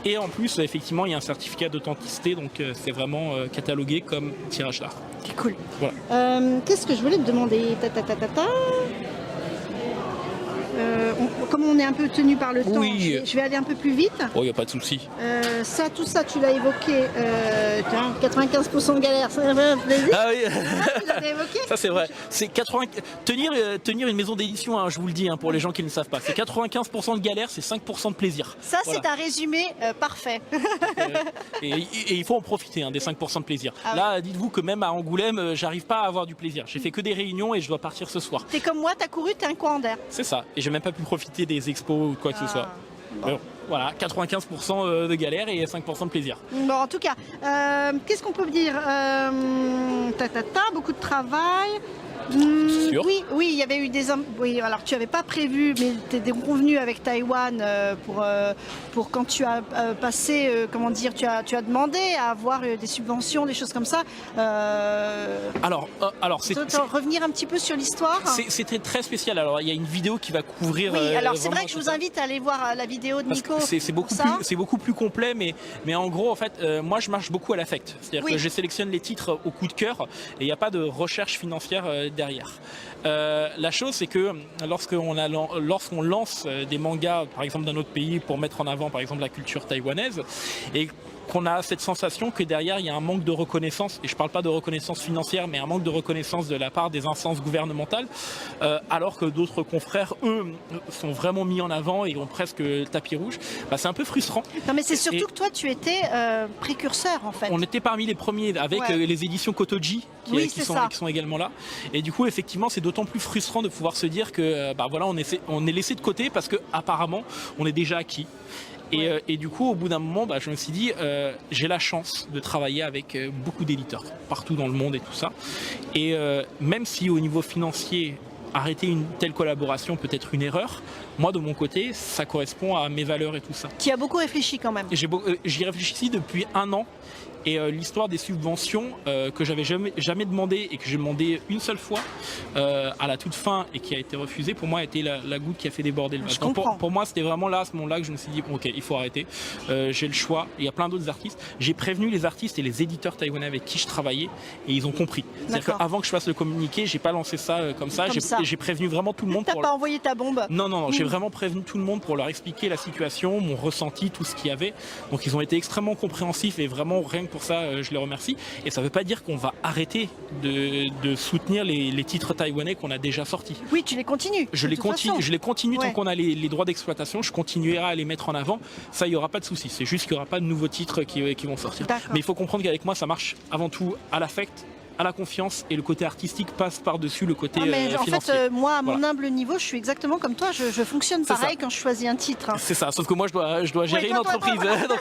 Et en plus, effectivement, il y a un certificat d'authenticité, donc c'est vraiment catalogué comme tirage d'art. C'est cool. Voilà. Qu'est-ce que je voulais te demander Comme on est un peu tenu par le temps, Oui. je vais aller un peu plus vite. Oh, il n'y a pas de souci. Tout ça, tu l'as évoqué. 95% de galère, ça va faire plaisir. Ah oui, Tu l'avais évoqué. ça c'est vrai. C'est 80... tenir une maison d'édition, hein, je vous le dis, hein, pour les gens qui ne savent pas, c'est 95% de galère, c'est 5% de plaisir. Ça, Voilà. c'est un résumé parfait. Et il faut en profiter, hein, des 5% de plaisir. Ah Là, dites-vous que même à Angoulême, j'arrive pas à avoir du plaisir. J'ai fait que des réunions et je dois partir ce soir. T'es comme moi, t'as couru, t'es un courant d'air. C'est ça. Et j'ai même pas pu profiter des expos ou de quoi que ce soit. Bon. Mais bon, voilà, 95% de galère et 5% de plaisir. Bon, en tout cas, qu'est-ce qu'on peut dire beaucoup de travail. Sûr. Oui, il y avait eu oui, alors tu n'avais pas prévu, mais tu étais convenu avec Taïwan pour quand tu as passé, comment dire, tu as demandé à avoir des subventions, des choses comme ça. Alors c'est revenir un petit peu sur l'histoire. c'était très spécial. Alors il y a une vidéo qui va couvrir. Oui, alors c'est vrai vraiment que je vous ça. invite à aller voir la vidéo de Parce Nico. que c'est beaucoup plus complet, mais en gros, en fait, moi je marche beaucoup à l'affect. C'est-à-dire Oui. que je sélectionne les titres au coup de cœur et il n'y a pas de recherche financière derrière. La chose, c'est que lorsqu'on lance des mangas, par exemple d'un autre pays, pour mettre en avant, par exemple, la culture taïwanaise, et qu'on a cette sensation que derrière il y a un manque de reconnaissance, et je ne parle pas de reconnaissance financière, mais un manque de reconnaissance de la part des instances gouvernementales, alors que d'autres confrères, eux, sont vraiment mis en avant et ont presque le tapis rouge, c'est un peu frustrant. Non, mais c'est surtout que toi, tu étais précurseur, en fait. On était parmi les premiers avec les éditions Kotoji Oui, qui c'est sont également là. Et du coup, effectivement, c'est d'autant plus frustrant de pouvoir se dire que voilà, on est laissé de côté parce que apparemment, on est déjà acquis. Et du coup, au bout d'un moment, je me suis dit, j'ai la chance de travailler avec beaucoup d'éditeurs partout dans le monde et tout ça. Et même si au niveau financier, arrêter une telle collaboration peut être une erreur, moi de mon côté, ça correspond à mes valeurs et tout ça. Tu as beaucoup réfléchi quand même. J'y réfléchis depuis 1 an. Et l'histoire des subventions que j'avais jamais demandé et que j'ai demandé une seule fois à la toute fin et qui a été refusée, pour moi a été la goutte qui a fait déborder le vase. Donc pour moi, c'était vraiment là, à ce moment-là, que je me suis dit ok, il faut arrêter. J'ai le choix. Il y a plein d'autres artistes. J'ai prévenu les artistes et les éditeurs taïwanais avec qui je travaillais et ils ont compris. C'est-à-dire qu'avant que je fasse le communiqué, j'ai pas lancé ça comme ça. J'ai prévenu vraiment tout le monde. T'as pas envoyé ta bombe? Non, j'ai vraiment prévenu tout le monde pour leur expliquer la situation, mon ressenti, tout ce qu'il y avait. Donc ils ont été extrêmement compréhensifs et vraiment rien que pour ça, je les remercie. Et ça ne veut pas dire qu'on va arrêter de soutenir les titres taïwanais qu'on a déjà sortis. Oui, tu les continues. Je les continue tant qu'on a les droits d'exploitation. Je continuerai à les mettre en avant. Ça, il n'y aura pas de souci. C'est juste qu'il n'y aura pas de nouveaux titres qui vont sortir. Mais il faut comprendre qu'avec moi, ça marche avant tout à l'affect, à la confiance, et le côté artistique passe par-dessus le côté financier. En fait, moi, à mon humble niveau, je suis exactement comme toi. Je fonctionne pareil quand je choisis un titre. C'est ça, sauf que moi, je dois gérer une entreprise, donc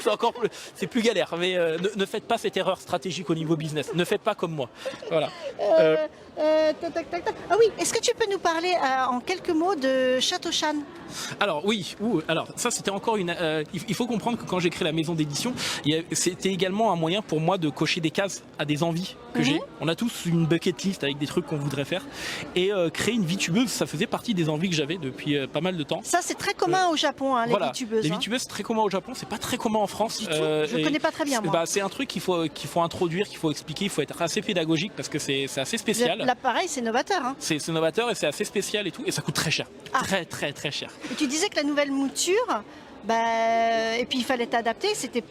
c'est plus galère. Mais ne faites pas cette erreur stratégique au niveau business. Ne faites pas comme moi. Voilà. Ah oui, est-ce que tu peux nous parler en quelques mots de Château Shan? Alors oui, alors ça c'était encore une... il faut comprendre que quand j'ai créé la maison d'édition, c'était également un moyen pour moi de cocher des cases à des envies que j'ai. On a tous une bucket list avec des trucs qu'on voudrait faire. Et créer une VTubeuse, ça faisait partie des envies que j'avais depuis pas mal de temps. Ça c'est très commun au Japon, les VTubeuses. Les VTubeuses, c'est très commun au Japon, c'est pas très commun en France. Je connais pas très bien moi. C'est un truc qu'il faut introduire, qu'il faut expliquer, il faut être assez pédagogique parce que c'est assez spécial. Là pareil, c'est novateur. Hein. C'est novateur et c'est assez spécial et tout, et ça coûte très cher. Très très très cher. Et tu disais que la nouvelle mouture, et puis il fallait t'adapter, c'était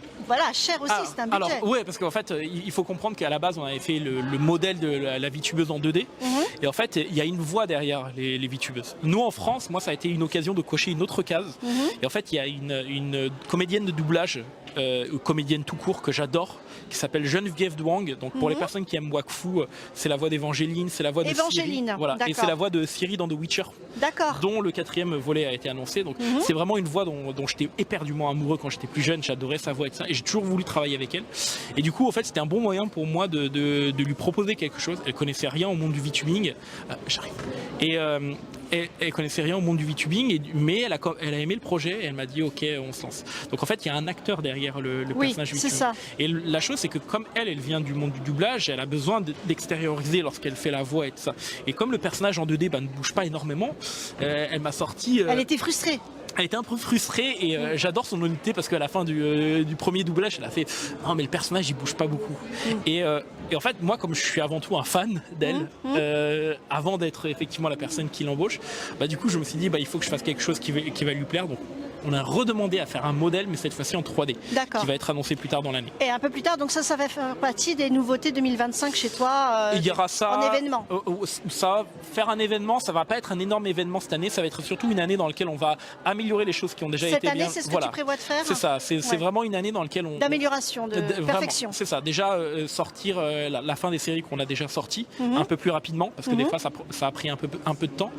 cher aussi, c'était un budget. Alors ouais, parce qu'en fait il faut comprendre qu'à la base on avait fait le modèle de la VTubeuse en 2D, et en fait il y a une voix derrière les VTubeuses. Nous en France, moi ça a été une occasion de cocher une autre case, et en fait il y a une comédienne de doublage, comédienne tout court que j'adore, qui s'appelle Geneviève Duang. Donc pour les personnes qui aiment Wakfu, c'est la voix d'Evangeline, c'est la voix de Ciri, voilà, et c'est la voix de Ciri dans The Witcher, dont le 4e volet a été annoncé. Donc c'est vraiment une voix dont j'étais éperdument amoureux quand j'étais plus jeune. J'adorais sa voix et ça, et j'ai toujours voulu travailler avec elle. Et du coup, en fait, c'était un bon moyen pour moi de lui proposer quelque chose. Elle connaissait rien au monde du VTubing. J'arrive. Et elle connaissait rien au monde du VTubing, mais elle a aimé le projet et elle m'a dit ok, on se lance. Donc en fait, il y a un acteur derrière le personnage VTubing. C'est ça. Et la chose, c'est que comme elle vient du monde du doublage, elle a besoin d'extérioriser lorsqu'elle fait la voix et tout ça. Et comme le personnage en 2D ne bouge pas énormément, elle m'a sorti... Elle était frustrée. Elle était un peu frustrée et j'adore son honnêteté parce qu'à la fin du premier doublage, elle a fait « Non mais le personnage il bouge pas beaucoup ». Et en fait, moi comme je suis avant tout un fan d'elle, avant d'être effectivement la personne qui l'embauche, bah, du coup je me suis dit il faut que je fasse quelque chose qui va lui plaire. Donc on a redemandé à faire un modèle, mais cette fois-ci en 3D, qui va être annoncé plus tard dans l'année. Et un peu plus tard, donc ça va faire partie des nouveautés 2025 chez toi. Il y aura ça en événement. Faire un événement, ça va pas être un énorme événement cette année, ça va être surtout une année dans laquelle on va améliorer les choses qui ont déjà été bien. Cette année, c'est ce que tu prévois de faire. C'est ça, c'est vraiment une année dans laquelle on... D'amélioration, de perfection. C'est ça, déjà sortir la fin des séries qu'on a déjà sorties un peu plus rapidement, parce que des fois ça a pris un peu de temps,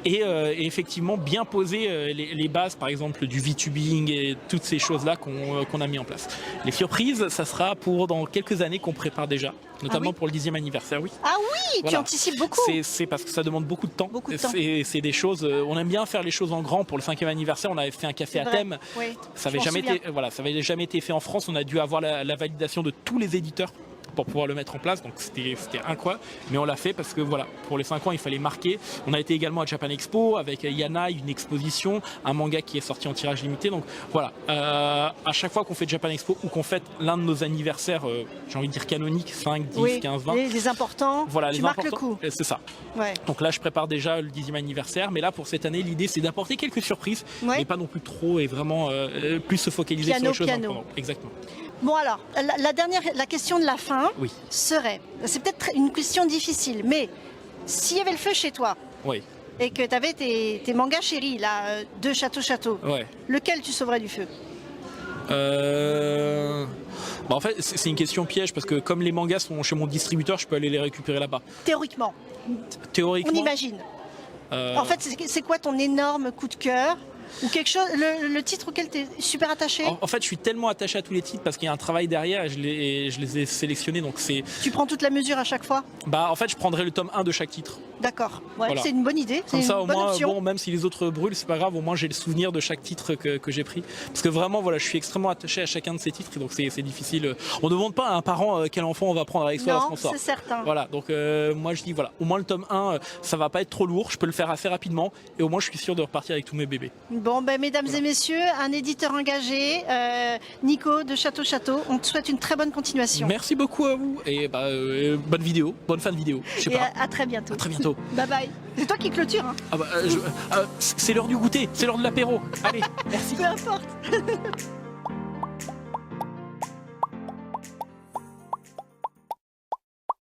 et effectivement bien poser les bases, par exemple du VTubing et toutes ces choses-là qu'on a mis en place. Les surprises, ça sera pour dans quelques années qu'on prépare déjà, notamment pour le 10e anniversaire, oui. Ah oui, voilà. Tu anticipes beaucoup. C'est parce que ça demande beaucoup de temps. Beaucoup de temps. C'est des choses, on aime bien faire les choses en grand. Pour le 5e anniversaire, on avait fait un café à thème. Oui, ça n'avait jamais été fait en France. On a dû avoir la validation de tous les éditeurs pour pouvoir le mettre en place, donc c'était incroyable, mais on l'a fait parce que voilà, pour les 5 ans il fallait marquer. On a été également à Japan Expo avec Yana, une exposition, un manga qui est sorti en tirage limité, donc voilà, à chaque fois qu'on fait Japan Expo ou qu'on fête l'un de nos anniversaires, j'ai envie de dire canoniques, 5, 10, 15, 20, les importants, voilà, tu marques le coup. C'est ça. Ouais. Donc là je prépare déjà le 10e anniversaire, mais là pour cette année l'idée c'est d'apporter quelques surprises, mais pas non plus trop, et vraiment plus se focaliser sur les choses importantes. Exactement. Bon alors, la question de la fin serait, c'est peut-être une question difficile, mais s'il y avait le feu chez toi, et que tu avais tes mangas chéris, là, de Château, lequel tu sauverais du feu? En fait, c'est une question piège, parce que comme les mangas sont chez mon distributeur, je peux aller les récupérer là-bas. Théoriquement. On imagine. En fait, c'est quoi ton énorme coup de cœur? Ou quelque chose, le titre auquel tu es super attaché? En fait, je suis tellement attaché à tous les titres parce qu'il y a un travail derrière et je les ai sélectionnés. Donc tu prends toute la mesure à chaque fois? En fait, je prendrai le tome 1 de chaque titre. D'accord, c'est une bonne idée. Comme ça, au moins, même si les autres brûlent, c'est pas grave, au moins j'ai le souvenir de chaque titre que j'ai pris. Parce que vraiment, voilà, je suis extrêmement attaché à chacun de ces titres, donc c'est difficile. On ne demande pas à un parent quel enfant on va prendre avec soi lorsqu'on sort. Non, c'est certain. Voilà, donc moi je dis, voilà, au moins le tome 1, ça va pas être trop lourd, je peux le faire assez rapidement, et au moins je suis sûr de repartir avec tous mes bébés. Bon, mesdames et messieurs, un éditeur engagé, Nico de Château, on te souhaite une très bonne continuation. Merci beaucoup à vous, et bonne vidéo, bonne fin de vidéo. Je sais pas. À très bientôt. À très bientôt. Bye bye. C'est toi qui clôture. Hein. C'est l'heure du goûter, c'est l'heure de l'apéro. Allez, merci. Peu importe.